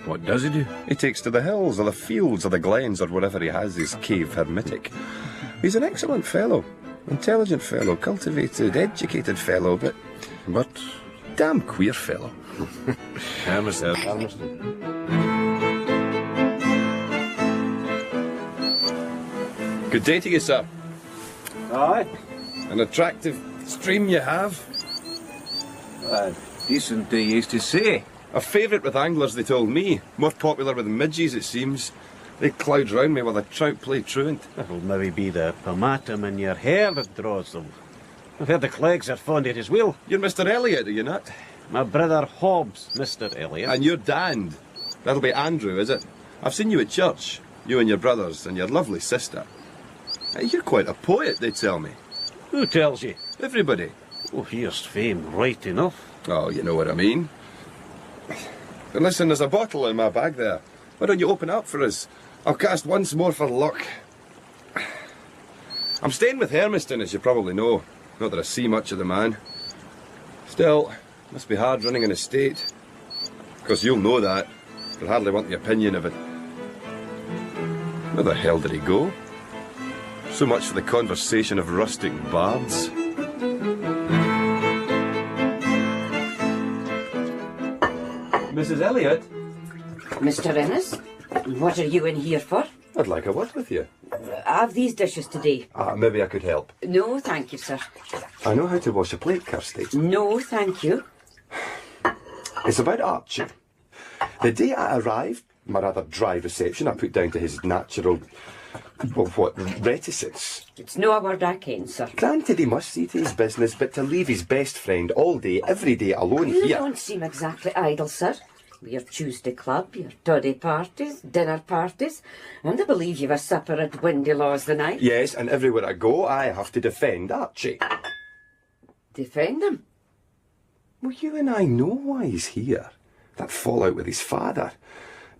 What does he do? He takes to the hills or the fields or the glens or wherever he has his cave hermitic. He's an excellent fellow, intelligent fellow, cultivated, educated fellow, but damn queer fellow. Hermiston. Good day to you, sir. Aye. An attractive stream you have. Decent day is to say. A favourite with anglers, they told me. More popular with midges, it seems. They cloud round me while the trout play truant. It'll maybe be the pomatum in your hair that draws them. I've heard the Cleggs are fond of it as well. You're Mr. Elliot, are you not? My brother Hobbs, Mr. Elliot. And you're damned. That'll be Andrew, is it? I've seen you at church. You and your brothers and your lovely sister. You're quite a poet, they tell me. Who tells you? Everybody. Oh, here's fame, right enough. Oh, you know what I mean. And listen, there's a bottle in my bag there. Why don't you open up for us? I'll cast once more for luck. I'm staying with Hermiston, as you probably know. Not that I see much of the man. Still, must be hard running an estate. Of course, you'll know that. But hardly want the opinion of it. Where the hell did he go? So much for the conversation of rustic bards. Mrs. Elliot? Mr. Innes, what are you in here for? I'd like a word with you. I've these dishes today. Maybe I could help. No, thank you, sir. I know how to wash a plate, Kirstie. No, thank you. It's about Archie. The day I arrived, my rather dry reception I put down to his natural, reticence. It's no a word I ken, sir. Granted, he must see to his business, but to leave his best friend all day, every day, alone You here... don't seem exactly idle, sir. Your Tuesday club, your toddy parties, dinner parties, and I believe you've a supper at Windy Laws the night. Yes, and everywhere I go, I have to defend Archie. Defend him? Well, you and I know why he's here. That fallout with his father.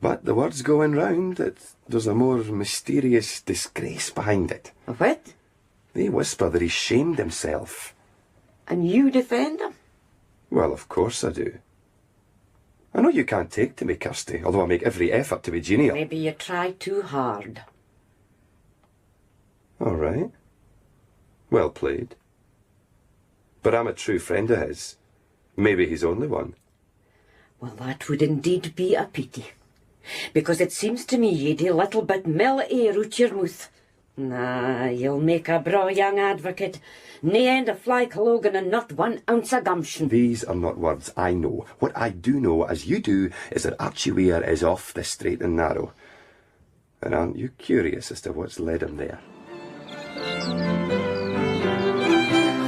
But the word's going round that there's a more mysterious disgrace behind it. A what? They whisper that he shamed himself. And you defend him? Well, of course I do. I know you can't take to me, Kirstie, although I make every effort to be genial. Maybe you try too hard. All right. Well played. But I'm a true friend of his. Maybe he's only one. Well, that would indeed be a pity. Because it seems to me ye'd a little bit mill air out your mouth. Nah, you'll make a braw young advocate. Nae end of fly Logan and not 1 ounce of gumption. These are not words I know. What I do know, as you do, is that Archie Weir is off the straight and narrow. And aren't you curious as to what's led him there?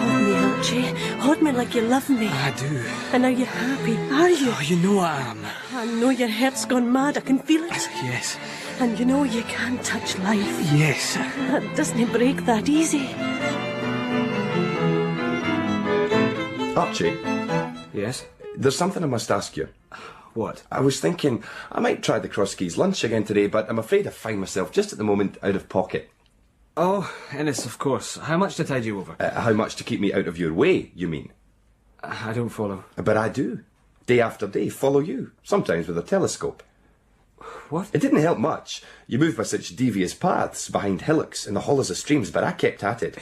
Hold me, Archie. Hold me like you love me. I do. And are you happy? Are you? Oh, you know I am. I know your heart's gone mad. I can feel it. Yes. And you know you can't touch life. Yes. That doesn't break that easy. Archie? Yes? There's something I must ask you. What? I was thinking I might try the Crosskeys lunch again today, but I'm afraid I find myself just at the moment out of pocket. Oh, Innes, of course. How much to tide you over? How much to keep me out of your way, you mean? I don't follow. But I do. Day after day, follow you. Sometimes with a telescope. What? It didn't help much. You moved by such devious paths, behind hillocks, in the hollows of streams, but I kept at it.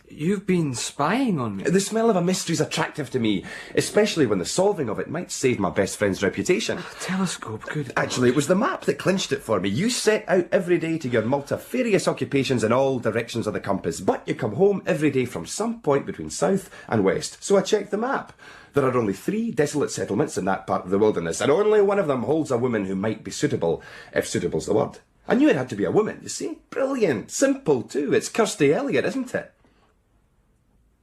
You've been spying on me. The smell of a mystery's attractive to me, especially when the solving of it might save my best friend's reputation. A telescope, good. Actually, it was the map that clinched it for me. You set out every day to your multifarious occupations in all directions of the compass, but you come home every day from some point between south and west. So I checked the map. There are only 3 desolate settlements in that part of the wilderness, and only one of them holds a woman who might be suitable, if suitable's the word. I knew it had to be a woman, you see. Brilliant. Simple, too. It's Kirstie Elliot, isn't it?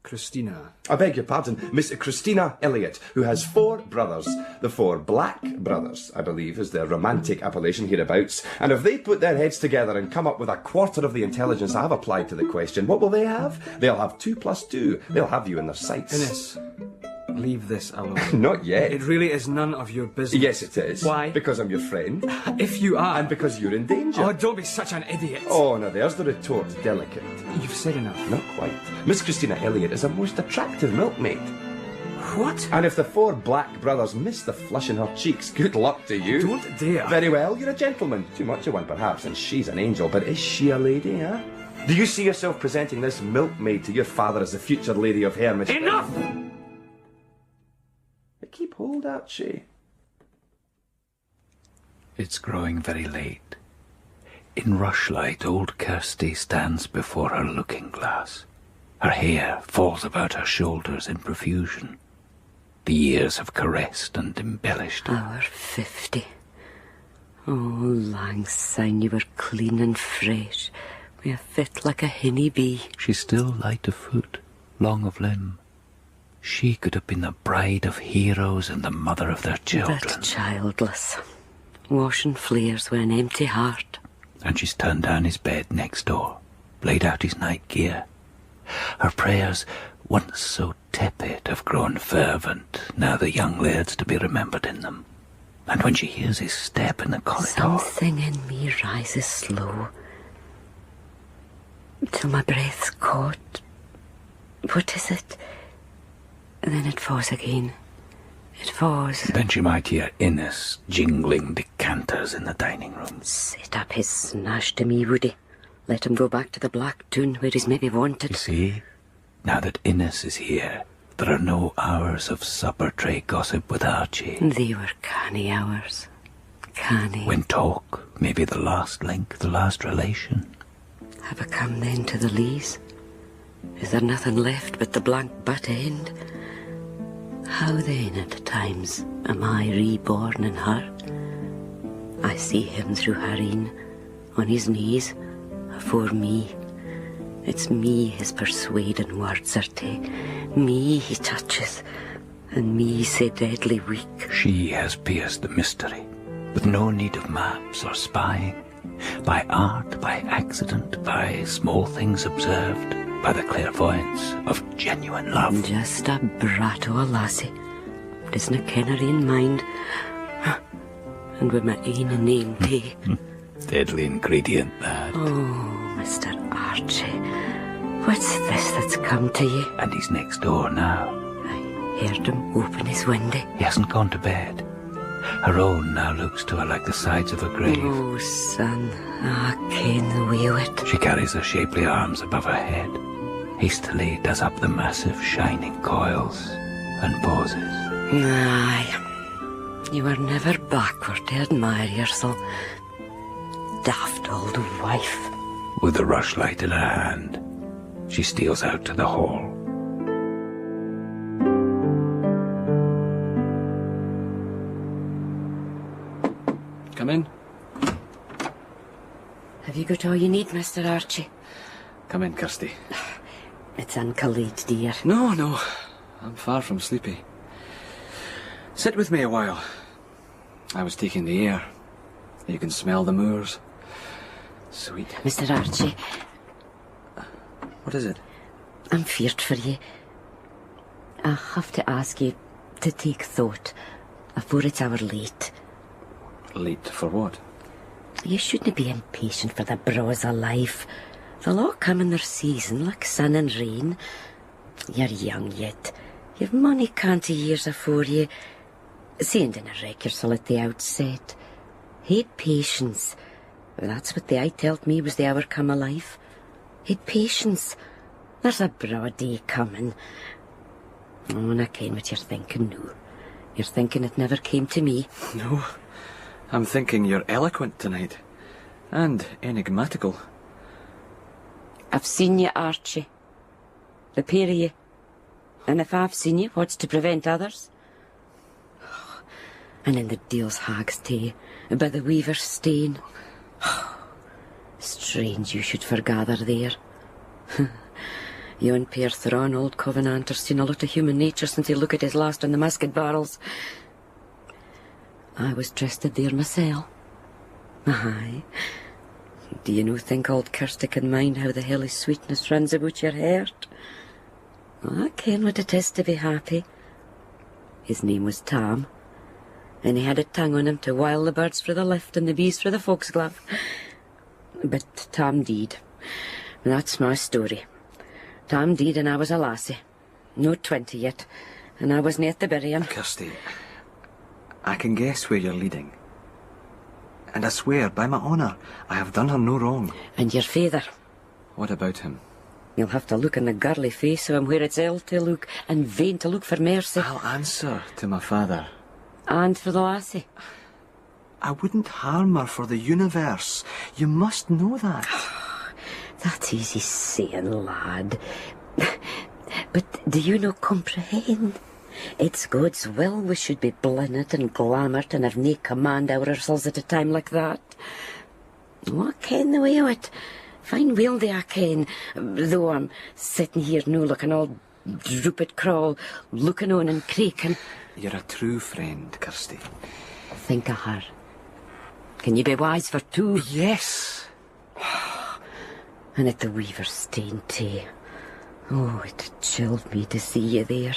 Christina. I beg your pardon, Miss Christina Elliot, who has 4 brothers. The 4 Black brothers, I believe, is their romantic appellation hereabouts. And if they put their heads together and come up with a quarter of the intelligence I've applied to the question, what will they have? They'll have 2 plus 2. They'll have you in their sights. Innes, leave this alone. Not yet. It really is none of your business. Yes, it is. Why? Because I'm your friend. If you are. And because you're in danger. Oh, don't be such an idiot. Oh, now there's the retort, delicate. You've said enough. Not quite. Miss Christina Elliot is a most attractive milkmaid. What? And if the 4 Black brothers miss the flush in her cheeks, good luck to you. Don't dare. Very well, you're a gentleman. Too much of one, perhaps, and she's an angel, but is she a lady, huh? Do you see yourself presenting this milkmaid to your father as the future Lady of Hermiston? Enough! Keep hold, Archie. It's growing very late. In rushlight, old Kirstie stands before her looking-glass. Her hair falls about her shoulders in profusion. The years have caressed and embellished her. Our 50. Oh, lang syne you were clean and fresh. We are fit like a hinny bee. She's still light of foot, long of limb. She could have been the bride of heroes and the mother of their children. But childless, washing flares with an empty heart. And she's turned down his bed next door, laid out his night gear. Her prayers, once so tepid, have grown fervent, now the young laird's to be remembered in them. And when she hears his step in the corridor... Something in me rises slow, till my breath's caught. What is it? And then it falls again. It falls. Then she might hear Innes jingling decanters in the dining room. Set up his snash to me, would he? Let him go back to the Black Toon where he's maybe wanted. You see, now that Innes is here, there are no hours of supper tray gossip with Archie. They were canny hours. Canny. When talk may be the last link, the last relation. Have I come then to the lees? Is there nothing left but the blank butt end? How then at times am I reborn in her? I see him through her een, on his knees, afore me. It's me his persuading words are tae, me he touches, and me sae deadly weak. She has pierced the mystery, with no need of maps or spying, by art, by accident, by small things observed. by the clairvoyance of genuine love. Just a brat o' a lassie. Disna ken her ain mind. And with my ain name too. Deadly ingredient, that. Oh, Mr. Archie. What's this that's come to you? And he's next door now. I heard him open his window. He hasn't gone to bed. Her own now looks to her like the sides of a grave. Oh, son, I ken the way of it. She carries her shapely arms above her head, hastily does up the massive shining coils, and pauses. Aye, you were never backward to admire yourself. Daft old wife. With the rushlight in her hand, she steals out to the hall. Come in. Have you got all you need, Mr. Archie? Come in, Kirstie. It's uncollate, dear. No, no. I'm far from sleepy. Sit with me a while. I was taking the air. You can smell the moors. Sweet. Mr. Archie. What is it? I'm feared for you. I have to ask you to take thought afore it's hour late. Late for what? You shouldn't be impatient for the braws of life. They'll all come in their season, like sun and rain. You're young yet. You've mony canty years afore you. Seeing dinna wreck yourself at the outset. Hae patience. That's what the eye telled me was the hour come of life. Hae patience. There's a broad day coming. Oh, and I ken what you're thinking now. You're thinking it never came to me. No. I'm thinking you're eloquent tonight. And enigmatical. I've seen you, Archie. The pair of you. And if I've seen you, what's to prevent others? And in the deal's hag's tay, by the weaver's stain. Strange you should forgather there. You and Pierre Thrawn, old Covenanters, seen a lot of human nature since he looked at his last in the musket barrels. I was trusted there mysel. Aye. Do you no think old Kirstie can mind how the hellish sweetness runs about your heart? I ken what it is to be happy. His name was Tom, and he had a tongue on him to wile the birds for the lift and the bees for the foxglove. But Tom died. That's my story. Tom died and I was a lassie. No 20 yet, and I wasn't at the burying. Kirstie, I can guess where you're leading. And I swear, by my honour, I have done her no wrong. And your father? What about him? You'll have to look in the girly face of him where it's ill to look, and vain to look for mercy. I'll answer to my father. And for the lassie? I wouldn't harm her for the universe. You must know that. That's easy saying, lad. But do you no comprehend? It's God's will we should be blinded and glamoured and have nae command over ourselves at a time like that. Oh, I ken the way of it. Fine wieldy I ken, though I'm sitting here now looking all drooped crawl, looking on and creaking. You're a true friend, Kirstie. Think of her. Can you be wise for two? Yes. And at the weaver's stain too. Oh, it chilled me to see you there.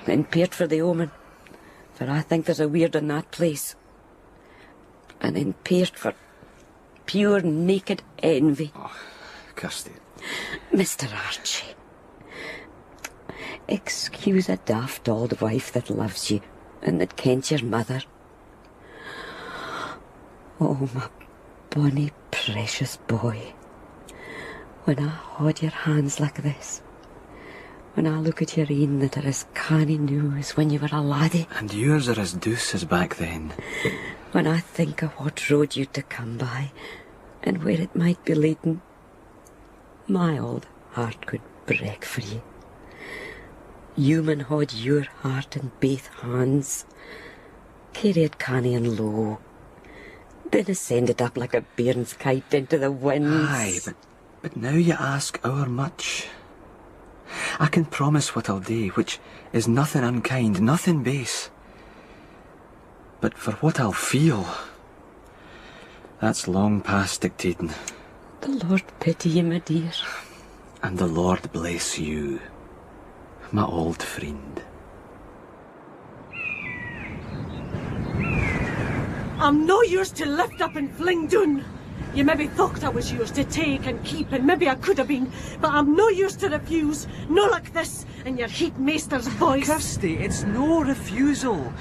Impaired for the omen, for I think there's a weird in that place. And impaired for pure naked envy. Oh, Kirstie. Mr. Archie, excuse a daft old wife that loves you and that kent your mother. Oh, my bonny, precious boy. When I hold your hands like this, when I look at your een that are as canny new as when you were a laddie. And yours are as douce as back then. When I think of what road you'd to come by, and where it might be leading, my old heart could break for you. You man hold your heart in both hands. Carry it canny and low. Then send it up like a bairn's kite into the winds. Aye, but now you ask o'er much. I can promise what I'll do, which is nothing unkind, nothing base. But for what I'll feel, that's long past dictating. The Lord pity you, my dear. And the Lord bless you, my old friend. I'm no yours to lift up and fling down. You maybe thought I was yours to take and keep, and maybe I could have been, but I'm no yours to refuse, no like this, in your heat maester's voice. Kirstie, it's no refusal.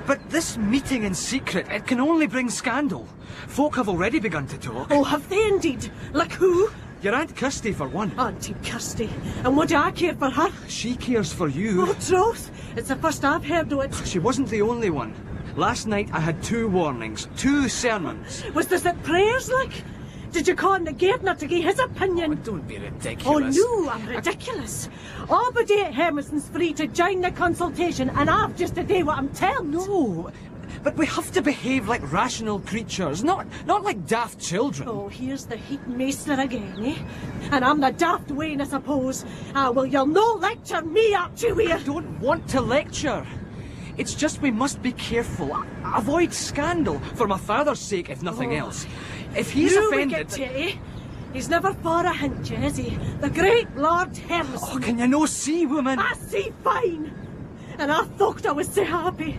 But this meeting in secret, it can only bring scandal. Folk have already begun to talk. Oh, have they indeed? Like who? Your Aunt Kirstie, for one. Auntie Kirstie. And what do I care for her? She cares for you. Oh, troth? It's the first I've heard of it. She wasn't the only one. Last night I had 2 warnings, 2 sermons. Was this at prayers, like? Did you call in the gardener to give his opinion? Oh, don't be ridiculous. Oh, no, I'm ridiculous. Everybody at Hermiston's free to join the consultation, and I've just to do what I'm telling. No, but we have to behave like rational creatures, not like daft children. Oh, here's the heat maester again, eh? And I'm the daft Wayne, I suppose. Ah, well, you'll no lecture me, Archie Weir. I don't want to lecture. It's just we must be careful. Avoid scandal, for my father's sake, if nothing else. If he's offended... You, eh? He's never far a hint you, is he? The great Lord Hermiston. Oh, can you no see, woman? I see fine. And I thought I was so happy.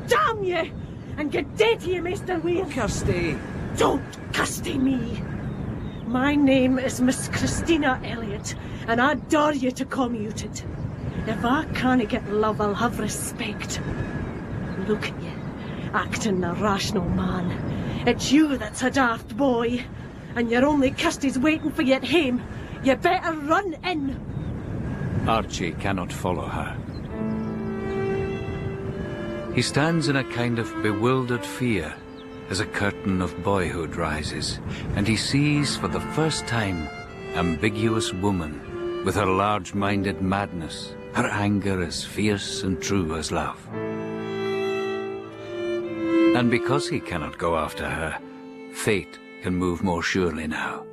Damn you! And good day to you, Mr. Weir. Kirstie. Don't Kirstie me. My name is Miss Christina Elliot, and I dare you to commute it. If I can't get love, I'll have respect. Look at you, acting the rational man. It's you that's a daft boy, and your only Kirstie's waiting for you at home. You better run in. Archie cannot follow her. He stands in a kind of bewildered fear as a curtain of boyhood rises, and he sees for the first time ambiguous woman with her large-minded madness, her anger as fierce and true as love. And because he cannot go after her, fate can move more surely now.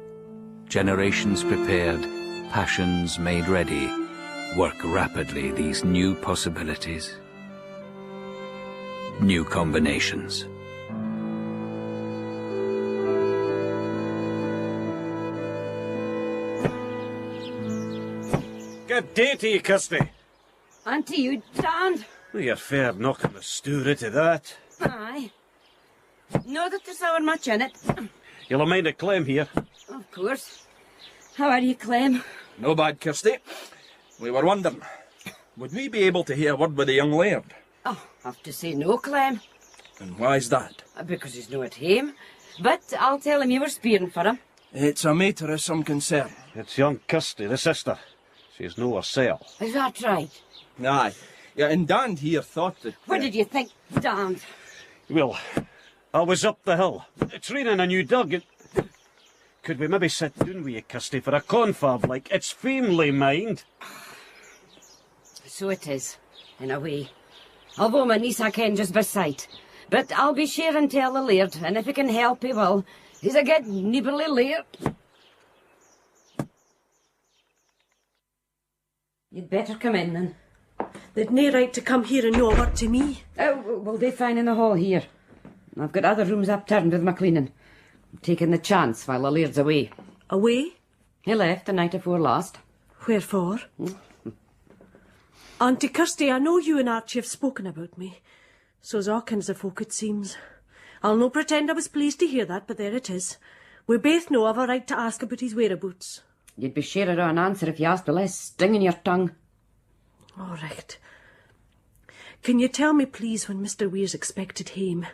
Generations prepared, passions made ready, work rapidly these new possibilities, new combinations. Good day to you, Kirstie. And to you, Dan. Well, you're fair knocking the story to that. Aye. Know that there's our much in it. You'll have mind a claim here. Of course. How are you, Clem? No bad, Kirstie. We were wondering, would we be able to hear a word with the young laird? Oh, have to say no, Clem. And why's that? Because he's no at home. But I'll tell him you were spearing for him. It's a matter of some concern. It's young Kirstie, the sister. She's no herself. Is that right? Aye. Yeah, and Dan here thought that... What did you think, Dan? Well, I was up the hill, training a new dug, and... Could we maybe sit down with you, Kirstie, for a confab, like it's family, mind? So it is, in a way. Although my niece I ken just by sight. But I'll be sure and tell the laird, and if he can help, he will. He's a good neighbourly laird. You'd better come in, then. They'd nae right to come here and know a word to me. Oh, well, they're fine in the hall here. I've got other rooms upturned with my cleaning. I'm taking the chance while the laird's away. Away? He left the night afore last. Wherefore? Auntie Kirstie, I know you and Archie have spoken about me. So's all kinds of folk, it seems. I'll no pretend I was pleased to hear that, but there it is. We both know I've a right to ask about his whereabouts. You'd be sure of an answer if you asked with less sting in your tongue. All right. Can you tell me, please, when Mr. Weir's expected home?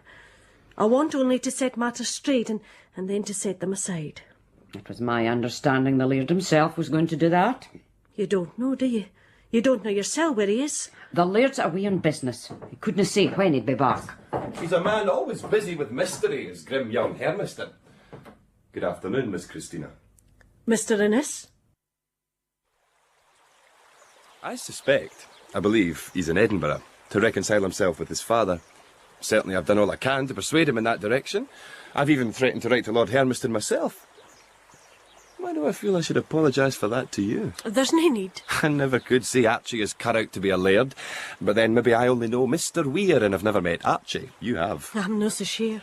I want only to set matters straight and then to set them aside. It was my understanding the laird himself was going to do that. You don't know, do you? You don't know yourself where he is? The laird's away on business. He couldn't say when he'd be back. He's a man always busy with mystery, is grim young Hermiston. Good afternoon, Miss Christina. Mr. Innes? I believe he's in Edinburgh to reconcile himself with his father. Certainly I've done all I can to persuade him in that direction. I've even threatened to write to Lord Hermiston myself. Why do I feel I should apologise for that to you? There's no need. I never could say Archie is cut out to be a laird, but then maybe I only know Mr. Weir and I've never met Archie. You have. I'm no so sure.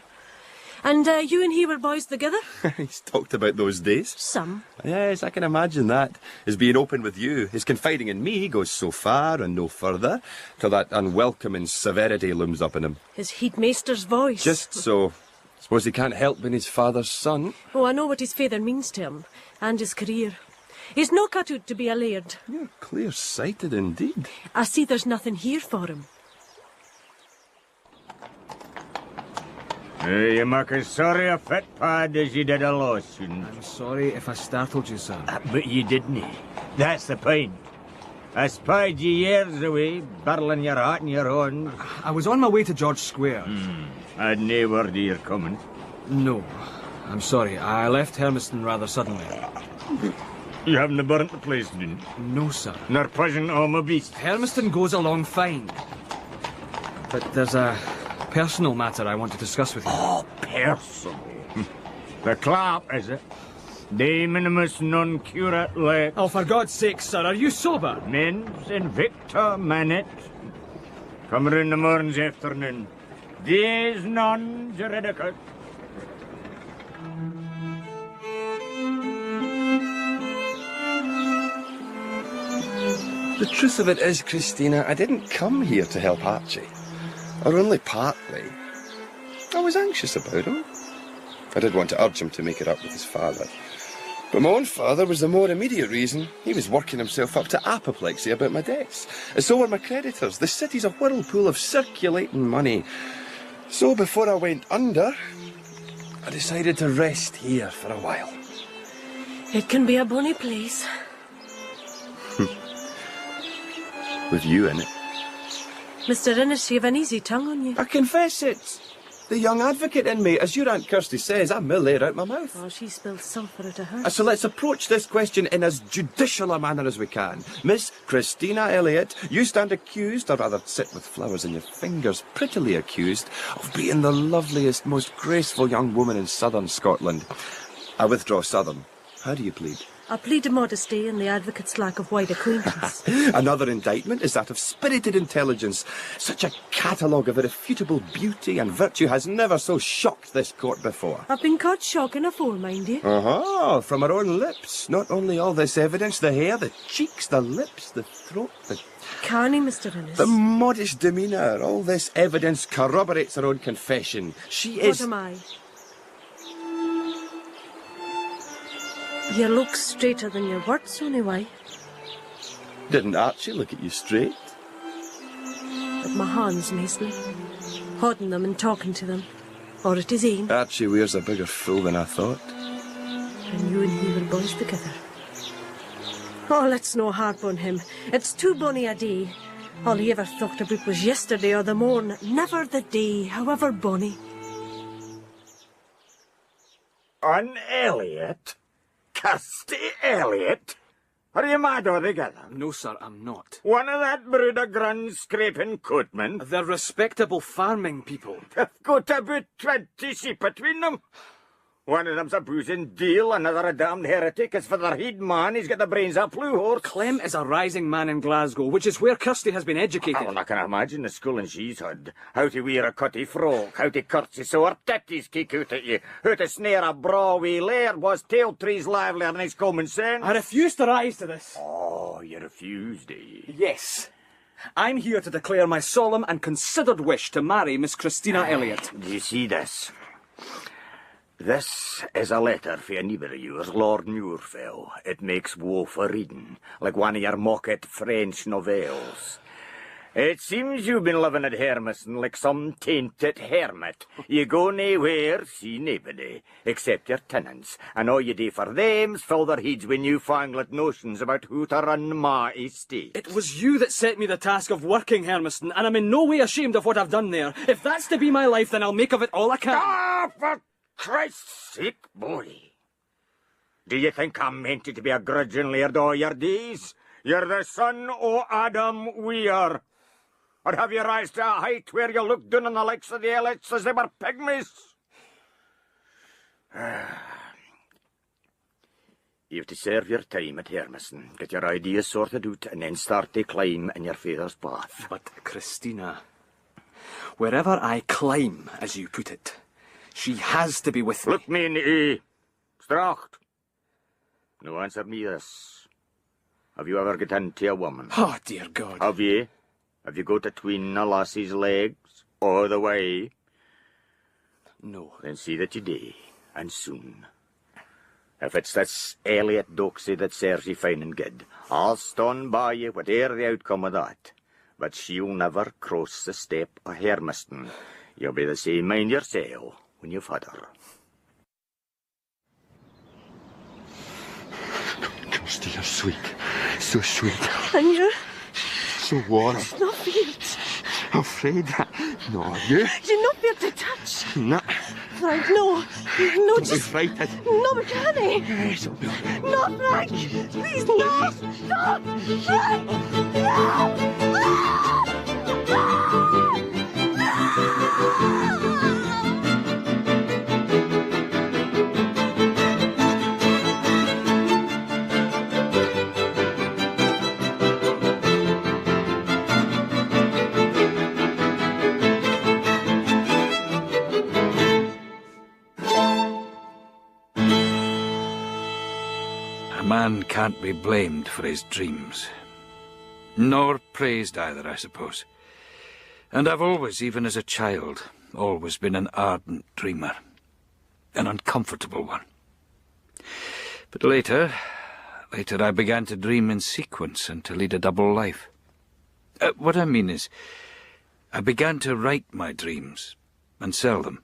And you and he were boys together? He's talked about those days. Some. Yes, I can imagine that. His being open with you, his confiding in me goes so far and no further, till that unwelcoming severity looms up in him. His headmaster's voice. Just so. Suppose he can't help being his father's son. Oh, I know what his father means to him, and his career. He's no cut out to be a laird. You're clear-sighted indeed. I see there's nothing here for him. You make as sorry a fit pad as you did a lotion. I'm sorry if I startled you, sir. But you didn't. That's the point. I spied you years away, barreling your hat in your hand. I was on my way to George Square. I'd nae word of your coming. No, I'm sorry. I left Hermiston rather suddenly. You haven't burnt the place, didn't you? No, sir. Nor poisoned all my beasts? Hermiston goes along fine. But there's a personal matter I want to discuss with you. Oh, personal? The clap, is it? De minimis non curat lex. Oh, for God's sake, sir, are you sober? Mens invicta manet. Come round the morn's afternoon. Dies non juridicus. The truth of it is, Christina, I didn't come here to help Archie. Or only partly. I was anxious about him. I did want to urge him to make it up with his father. But my own father was the more immediate reason. He was working himself up to apoplexy about my debts. And so were my creditors. The city's a whirlpool of circulating money. So before I went under, I decided to rest here for a while. It can be a bonny place. With you in it. Mr. Innes, you've an easy tongue on you. I confess it. The young advocate in me, as your Aunt Kirstie says, I'm mill air out my mouth. Oh, she spilled sulphur out of her. So let's approach this question in as judicial a manner as we can. Miss Christina Elliot, you stand accused, or rather sit with flowers in your fingers, prettily accused, of being the loveliest, most graceful young woman in southern Scotland. I withdraw southern. How do you plead? I plead modesty and the advocate's lack of wide acquaintance. Another indictment is that of spirited intelligence. Such a catalogue of irrefutable beauty and virtue has never so shocked this court before. I've been caught shocking afore, mind you. From our own lips. Not only all this evidence, the hair, the cheeks, the lips, the throat, the... Canny, Mr. Innes. The modest demeanour. All this evidence corroborates her own confession. She is... What am I? You look straighter than your words, anyway. Didn't Archie look at you straight? At my hands, mostly. Holding them and talking to them. Or at his aim. Archie Weir's a bigger fool than I thought. And you and he were boys together. Oh, let's no harp on him. It's too bonny a day. All he ever thought about was yesterday or the morn, never the day, however bonny. An Elliot? Kirstie Elliot? Are you mad altogether? No, sir, I'm not. One of that brood of grun-scraping coatmen? They're respectable farming people. They've got about 20 sheep between them. One of them's a boozing deal, another a damned heretic. As for their head man, he's got the brains of a plew horse. Clem is a rising man in Glasgow, which is where Kirstie has been educated. Oh, I can imagine the schooling she's had. How to wear a cutty frock, how to curtsy so her titties kick out at you, how to snare a Broadway laird was tail trees livelier than his common sense. I refuse to rise to this. Oh, you refused, eh? Yes. I'm here to declare my solemn and considered wish to marry Miss Christina Elliot. Do you see this? This is a letter for a neighbour of yours, Lord Muirfell. It makes woe for reading, like one of your mock-it French novels. It seems you've been living at Hermiston like some tainted hermit. You go nowhere, see nobody, except your tenants, and all you do for them's fill their heads with newfangled notions about who to run my estate. It was you that set me the task of working Hermiston, and I'm in no way ashamed of what I've done there. If that's to be my life, then I'll make of it all I can. Ah, for Christ's sake, boy. Do you think I'm meant to be a grudging laird all your days? You're the son o' Adam Weir. Or have you rise to a height where you look down on the likes of the Elliots as they were pygmies? You have to serve your time at Hermiston, get your ideas sorted out, and then start to climb in your father's path. But, Christina, wherever I climb, as you put it, She has to be with me. Look me in the eye. Stracht. Now answer me this. Have you ever got into a woman? Oh, dear God. Have you? Have you got atween a lassie's legs? All the way? No. Then see that you do, and soon. If it's this Elliot Doxy that serves you fine and good, I'll stand by you whatever the outcome of that. But she'll never cross the step of Hermiston. You'll be the same mind yourself when you've had her. Kirstie, you're sweet. So sweet. And you? So warm. It's not feared. Afraid? No, are you? You're not feared to touch. No. Frank, no. No, Don't just... be frightened. No, McCanny. No, Frank. Please, no. No. Frank. A man can't be blamed for his dreams. Nor praised either, I suppose. And I've always, even as a child, always been an ardent dreamer. An uncomfortable one. But later I began to dream in sequence and to lead a double life. What I mean is, I began to write my dreams and sell them.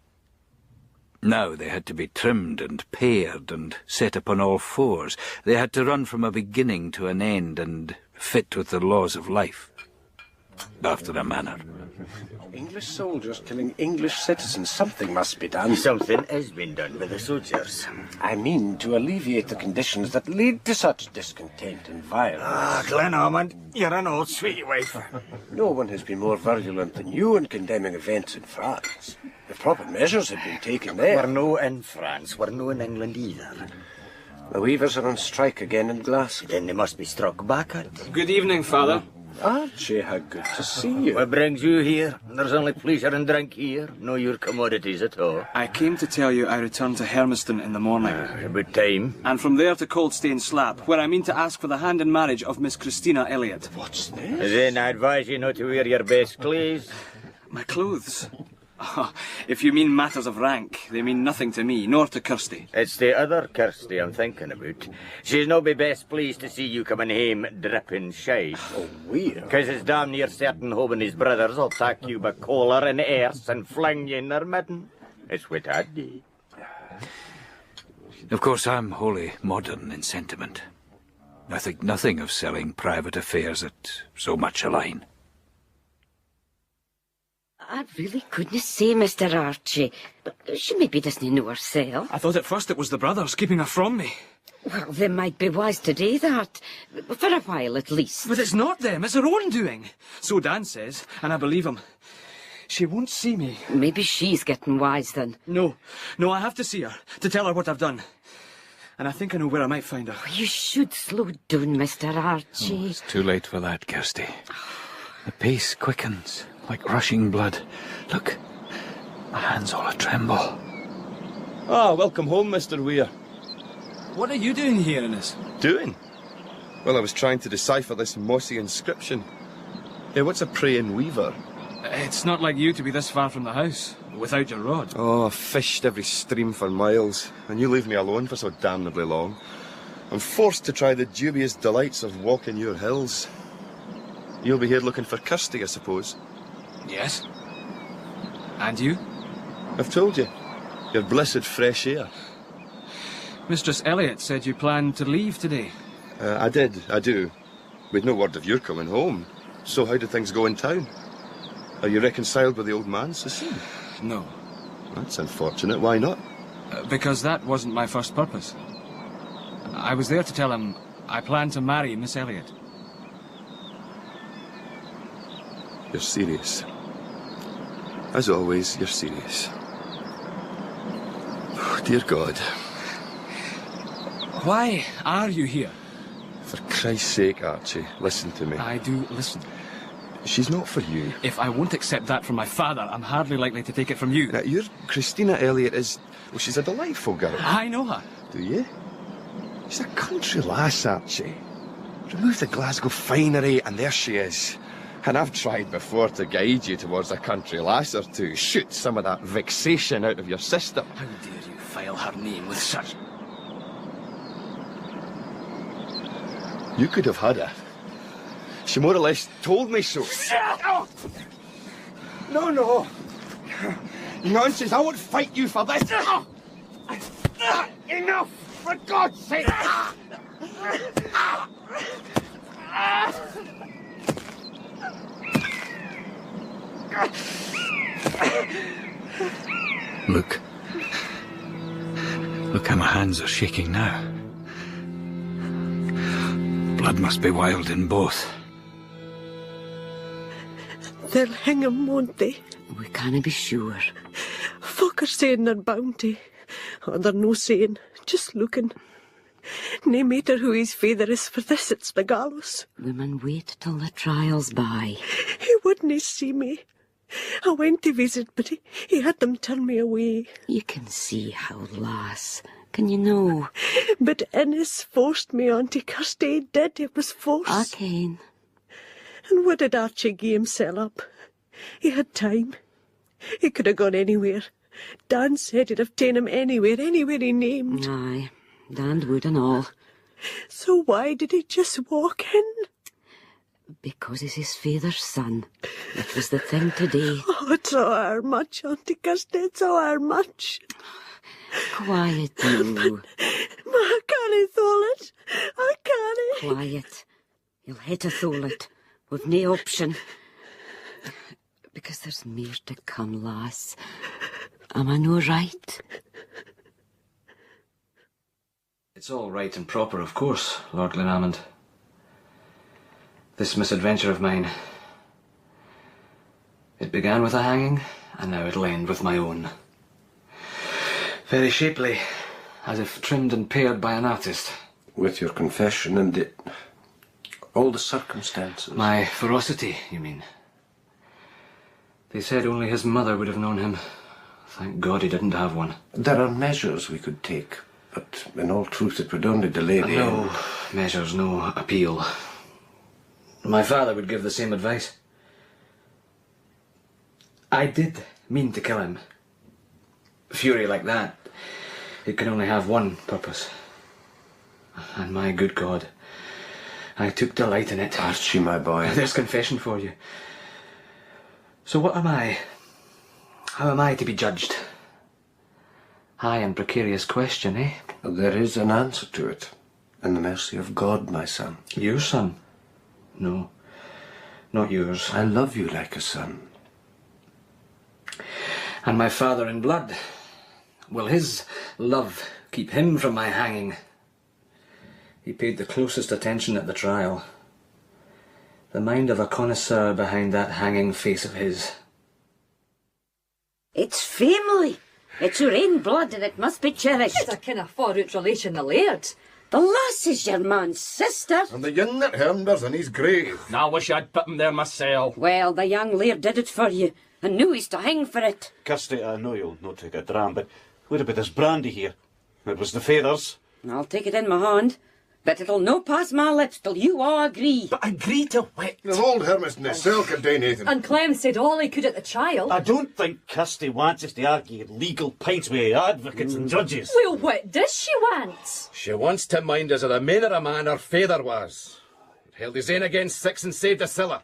Now they had to be trimmed and pared and set upon all fours. They had to run from a beginning to an end and fit with the laws of life, after a manner. English soldiers killing English citizens. Something must be done. Something has been done with the soldiers. I mean, to alleviate the conditions that lead to such discontent and violence. Ah, Glenalmond, you're an old sweet wife. No one has been more virulent than you in condemning events in France. The proper measures have been taken there. We're no in France, we're no in England either. The weavers are on strike again in Glasgow. Then they must be struck back at. Good evening, Father. Archie, how good to see you. What brings you here? There's only pleasure and drink here, no your commodities at all. I came to tell you I returned to Hermiston in the morning. About time. And from there to Coldstane Slap, where I mean to ask for the hand in marriage of Miss Christina Elliot. What's this? Then I advise you not to wear your best clothes. My clothes? Oh, if you mean matters of rank, they mean nothing to me, nor to Kirstie. It's the other Kirstie I'm thinking about. She's no be best pleased to see you coming home dripping shite. Oh, Weir. 'Cause it's damn near certain Hob and his brothers will take you by collar and arse and fling you in their midden. It's what I'd do. Of course, I'm wholly modern in sentiment. I think nothing of selling private affairs at so much a line. I really couldn't say, Mr. Archie. But she maybe doesn't know herself. I thought at first it was the brothers keeping her from me. Well, they might be wise to do that. For a while, at least. But it's not them, it's her own doing. So Dan says, and I believe him. She won't see me. Maybe she's getting wise, then. No, I have to see her, to tell her what I've done. And I think I know where I might find her. You should slow down, Mr. Archie. Oh, it's too late for that, Kirstie. The pace quickens, like rushing blood. Look, my hand's all a-tremble. Ah, welcome home, Mr. Weir. What are you doing here, Innes? Doing? Well, I was trying to decipher this mossy inscription. What's a praying weaver? It's not like you to be this far from the house, without your rod. Oh, I've fished every stream for miles, and you leave me alone for so damnably long. I'm forced to try the dubious delights of walking your hills. You'll be here looking for Kirstie, I suppose. Yes. And you? I've told you. Your blessed fresh air. Mistress Elliot said you planned to leave today. I do. We'd no word of your coming home. So how do things go in town? Are you reconciled with the old man, Cecile? No. That's unfortunate. Why not? Because that wasn't my first purpose. I was there to tell him I planned to marry Miss Elliot. You're serious. As always, you're serious. Oh, dear God. Why are you here? For Christ's sake, Archie, listen to me. I do listen. She's not for you. If I won't accept that from my father, I'm hardly likely to take it from you. Now, your Christina Elliot is... Well, she's a delightful girl. I know her. Do you? She's a country lass, Archie. Remove the Glasgow finery, and there she is. And I've tried before to guide you towards a country lass or two. Shoot some of that vexation out of your system. How dare you file her name with such... You could have had her. She more or less told me so. No, no. Nonsense, I won't fight you for this. Enough, for God's sake! Look. Look how my hands are shaking now. Blood must be wild in both. They'll hang him, won't they? We canna be sure. Folk are saying they're bound to. Or they're no saying, just looking. Nae matter who his father is, for this it's the gallows. We mun wait till the trial's by. He wouldn't see me. I went to visit, but he had them turn me away. You can see how, lass. Can you know? But Innes forced me on to Kirstie. He did. It was force. I ken. And what did Archie gie himself up? He had time. He could have gone anywhere. Dan said he'd have ta'en him anywhere he named. Aye, Dan would and all. So why did he just walk in? Because he's his father's son. It was the thing to do. Oh, it's all our much, Auntie Kirstie. It's all our much. Quiet, you. I can't thole it. I can't. Quiet. You'll hae to thole it. We've no option. Because there's more to come, lass. Am I no right? It's all right and proper, of course, Lord Glenalmond. This misadventure of mine. It began with a hanging, and now it'll end with my own. Very shapely, as if trimmed and pared by an artist. With your confession and all the circumstances. My ferocity, you mean? They said only his mother would have known him. Thank God he didn't have one. There are measures we could take, but in all truth it would only delay the No end. measures, no appeal. My father would give the same advice. I did mean to kill him. Fury like that, it can only have one purpose. And my good God, I took delight in it. Archie, my boy. There's confession for you. So what am I? How am I to be judged? High and precarious question, eh? There is an answer to it, in the mercy of God, my son. Your son? No, not yours. I love you like a son. And my father in blood. Will his love keep him from my hanging? He paid the closest attention at the trial. The mind of a connoisseur behind that hanging face of his. It's family. It's your own blood and it must be cherished. It's a kind of far-out relation, the laird. The lass is your man's sister. And the young that hermder's in his grave. Now I wish I'd put him there myself. Well, the young laird did it for you, and knew he's to hang for it. Kirstie, I know you'll not take a dram, but what about this brandy here? It was the father's. I'll take it in my hand, but it'll no pass my lips till you all agree. But agree to what? The Lord Hermiston himself could do anything. And Clem said all he could at the trial. I don't think Kirstie wants us to argue legal points with advocates and judges. Well, what does she want? She wants to mind us of the manner of man her father was. Held his ain against six and saved a siller.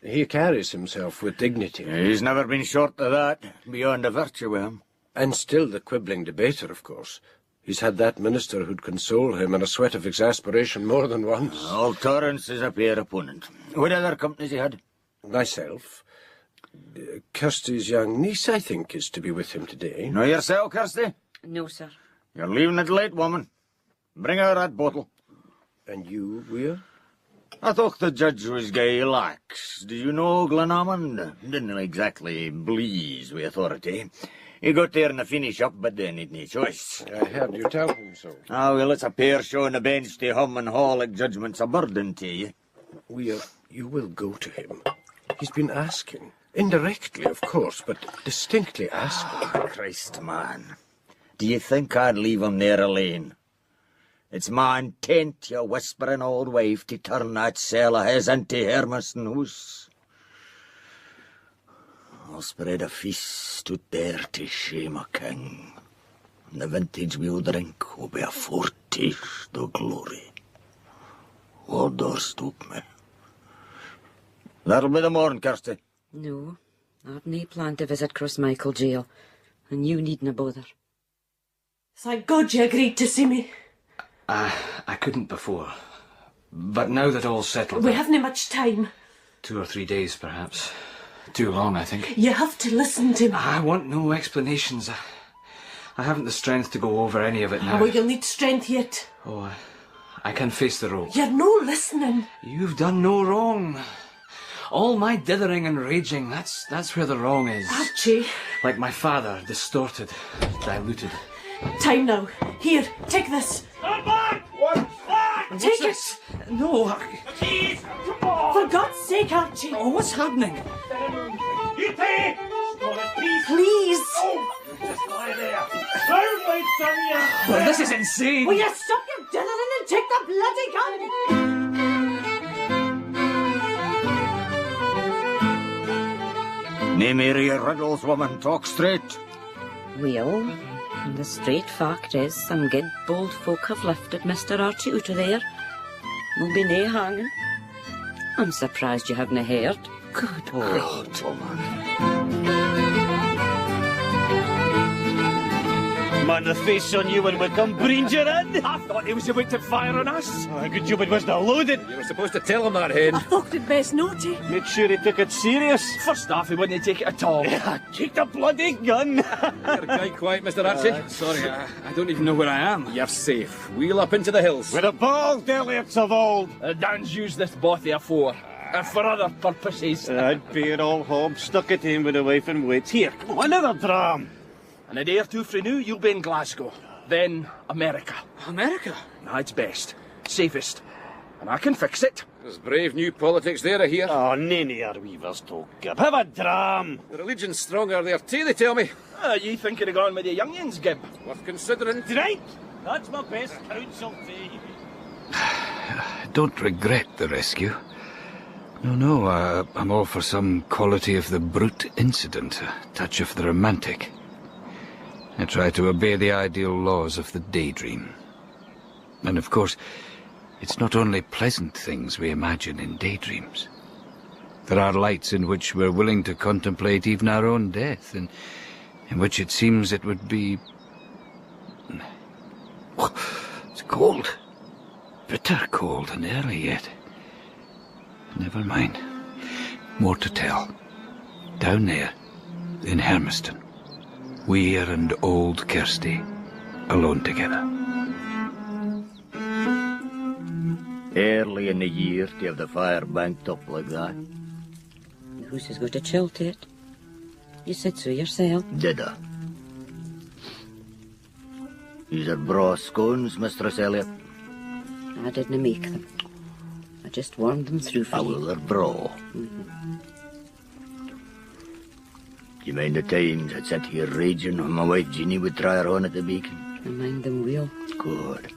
He carries himself with dignity. He's never been short of that, beyond a virtue with him. And still the quibbling debater, of course. He's had that minister who'd console him in a sweat of exasperation more than once. All Torrance is a fair opponent. What other companies he had? Myself. Kirstie's young niece, I think, is to be with him today. Know yourself, Kirstie? No, sir. You're leaving it late, woman. Bring her that bottle. And you, Weir? I thought the judge was gay lax. Do you know Glenalmond? Didn't exactly bleeze with authority. He got there in the finish up, but then he'd no choice. I heard you tell him so. Ah, well, it's a pair showing the bench to hum and haw like judgment's a burden to you. Weir, you will go to him. He's been asking. Indirectly, of course, but distinctly asking. Christ, man. Do you think I'd leave him there alone? It's my intent, you whispering old wife, to turn that cell of his into Hermiston house. I'll spread a feast out there to shame a king. And the vintage we'll drink will be a foretaste of glory. What door stop me? That'll be the morn, Kirstie. No, I've nae plan to visit Crossmichael jail, and you needna bother. Thank God you agreed to see me. I couldn't before. But now that all's settled... We haven't much time. 2 or 3 days, perhaps. Too long, I think. You have to listen to me. I want no explanations. I haven't the strength to go over any of it now. Oh, you'll need strength yet. Oh, I can face the road. You're no listening. You've done no wrong. All my dithering and raging, that's where the wrong is. Archie. Like my father, distorted, diluted. Time now. Here, take this. Stand back! What? Take it. No. The keys! Come on! For God's sake, Archie. Oh, what's happening? You take! Stop it, please! Please! Oh! Just lie there. Don't wait, Sonia! Well, this is insane! Will you stop your dithering and take the bloody gun? Nae mere your riddles, woman. Talk straight. Well, the straight fact is some good bold folk have lifted Mr. Archie out of there. There'll be nae hanging. I'm surprised you haven't heard. Good God, woman. Man, the face on you when we come bringe you in. I thought he was about to fire on us. Oh, good job it wasn't loaded. You were supposed to tell him that, Hen. I thought it best not to. Made sure he took it serious. First off, he wouldn't take it at all. Take the bloody gun. You're quite quiet, Mr. Archie. Sorry, I don't even know where I am. You're safe. Wheel up into the hills. With a bald delegates of old. Dan's used this bothy afore. And for other purposes. I'd be an old hob, stuck at him with a wife and wait. Here, come on, another dram. In a day or two frae now, you'll be in Glasgow. Then America. America? It's best. Safest. And I can fix it. There's brave new politics there, I hear. Oh, nanny our weavers talk gib. Have a dram. The religion's stronger there too, they tell me. You thinking of going with the youngins, Gib? Worth considering. Right. That's my best counsel to you. Don't regret the rescue. No, I'm all for some quality of the brute incident, a touch of the romantic. I try to obey the ideal laws of the daydream. And of course, it's not only pleasant things we imagine in daydreams. There are lights in which we're willing to contemplate even our own death, and in which it seems it would be... It's cold. Bitter cold and early yet. Never mind. More to tell. Down there, in Hermiston. Weir and old Kirstie, alone together. Early in the year to have the fire banked up like that. Who's has got a chill to it? You said so yourself. Did I? These are braw scones, Mistress Elliot. I didn't make them. I just warmed them through for you. Well, they're braw. Do you mind the times I'd sit here raging when my wife Jeannie would try her on at the beacon? I mind them well. Good.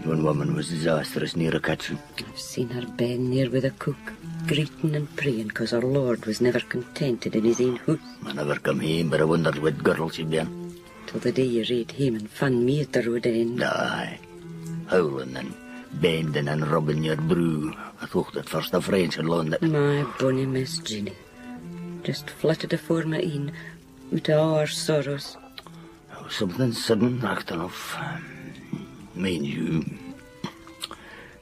One woman was disastrous near a kitchen. I've seen her bend there with a cook, greeting and praying because her lord was never contented in his own house. I never come home, but I wondered what girl she'd been. Till the day you rode home and found me at the road end. Aye. Howling and bending and rubbing your brew. I thought at first the French had loaned it. My bonny Miss Jeannie. Just flitted afore my een, with all our sorrows. Something sudden, act enough. Mind you,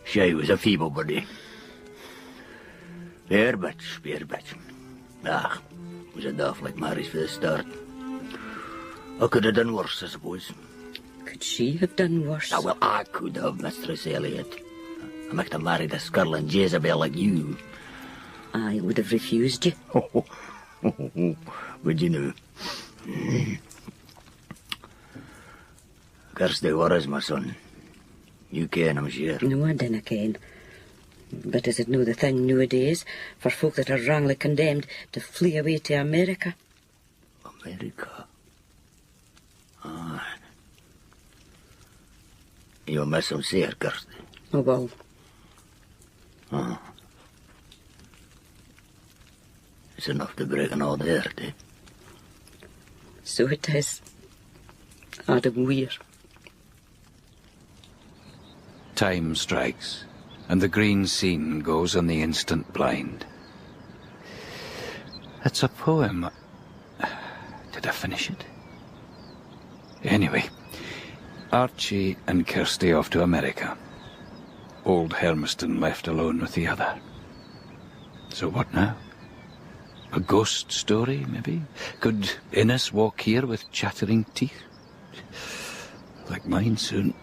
she was a feeble body. Fair bitch. Ah, was a daft like Mary's for the start. I could have done worse, I suppose. Could she have done worse? Ah, well, I could have, Mistress Elliot. I might have married a skirling Jezebel like you. I would have refused you. Would you know? Kirstie, where is my son? You ken, I'm sure. No, I dinna ken. But is it no the thing nowadays for folk that are wrongly condemned to flee away to America? America? Aye. You miss him there, Kirstie. Oh, well. It's enough to break an old heart, eh? So it is. Adam Weir. Time strikes, and the green scene goes on the instant blind. It's a poem. Did I finish it? Anyway, Archie and Kirstie off to America. Old Hermiston left alone with the other. So what now? A ghost story, maybe? Could Innes walk here with chattering teeth? Like mine soon.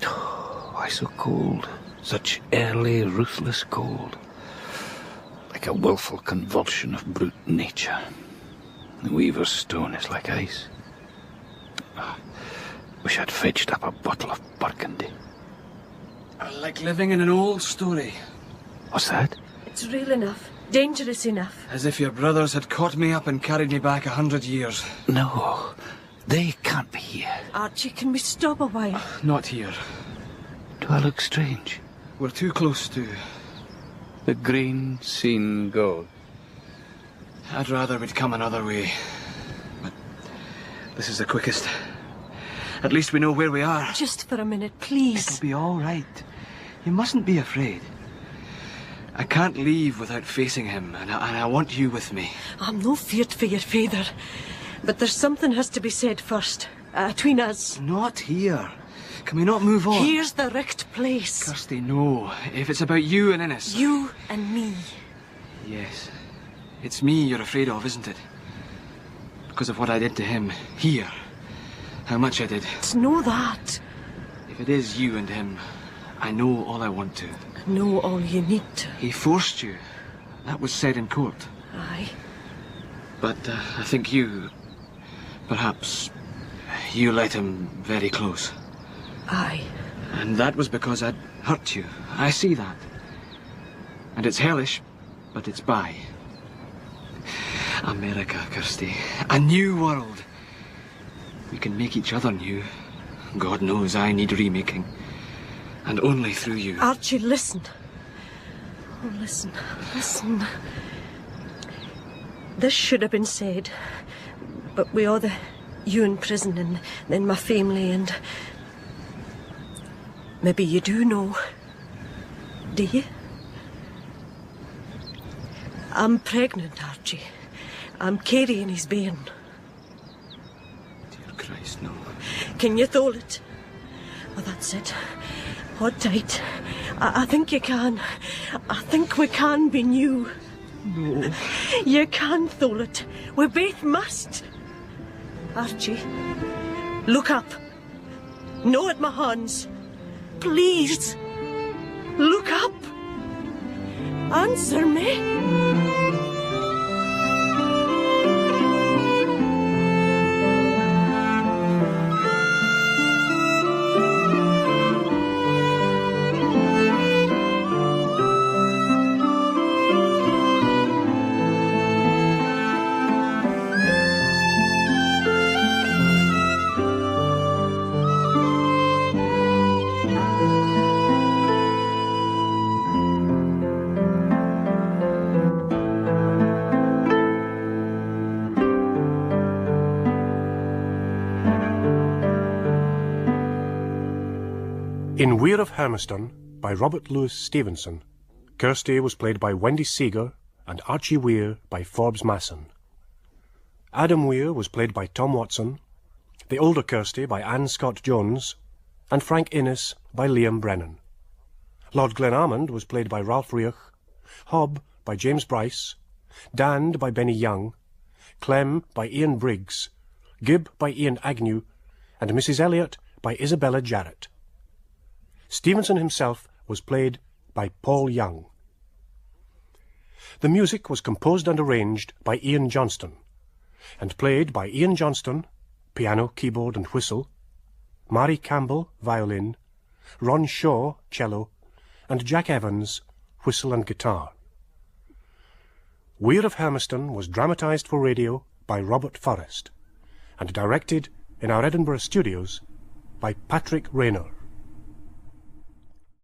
Why so cold? Such early, ruthless cold. Like a wilful convulsion of brute nature. The weaver's stone is like ice. Wish I'd fetched up a bottle of Burgundy. I like living in an old story. What's that? It's real enough. Dangerous enough. As if your brothers had caught me up and carried me back 100 years. No, they can't be here. Archie, can we stop a while? Not here. Do I look strange? We're too close to... The green scene goes. I'd rather we'd come another way. But this is the quickest. At least we know where we are. Just for a minute, please. It'll be all right. You mustn't be afraid. I can't leave without facing him, and I want you with me. I'm no feared for your father. But there's something has to be said first. Between us. Not here. Can we not move on? Here's the wrecked place. Kirstie, no. If it's about you and Innes... You and me. Yes. It's me you're afraid of, isn't it? Because of what I did to him. Here. How much I did. It's no that. If it is you and him, I know all I want to. Know all you need to. He forced you. That was said in court. Aye. But I think you... Perhaps... You let him very close. Aye. And that was because I'd hurt you. I see that. And it's hellish, but it's by. America, Kirstie. A new world. We can make each other new. God knows I need remaking. And only through you. Archie, listen. Oh, listen. Listen. This should have been said. But we all you in prison and then my family and... Maybe you do know. Do you? I'm pregnant, Archie. I'm carrying his bairn. Dear Christ, no. Can you thole it? Oh, that's it. Hold tight. I think you can. I think we can be new. No. You can thole it. We both must. Archie, look up. No at my hands. Please. Look up. Answer me. In Weir of Hermiston, by Robert Louis Stevenson, Kirstie was played by Wendy Seeger and Archie Weir by Forbes Masson. Adam Weir was played by Tom Watson, the older Kirstie by Anne Scott Jones, and Frank Innes by Liam Brennan. Lord Glenarmond was played by Ralph Reich, Hob by James Bryce, Dand by Benny Young, Clem by Ian Briggs, Gibb by Ian Agnew, and Mrs. Elliot by Isabella Jarrett. Stevenson himself was played by Paul Young. The music was composed and arranged by Ian Johnston, and played by Ian Johnston, piano, keyboard and whistle, Mary Campbell, violin, Ron Shaw, cello, and Jack Evans, whistle and guitar. Weir of Hermiston was dramatised for radio by Robert Forrest and directed in our Edinburgh studios by Patrick Rayner.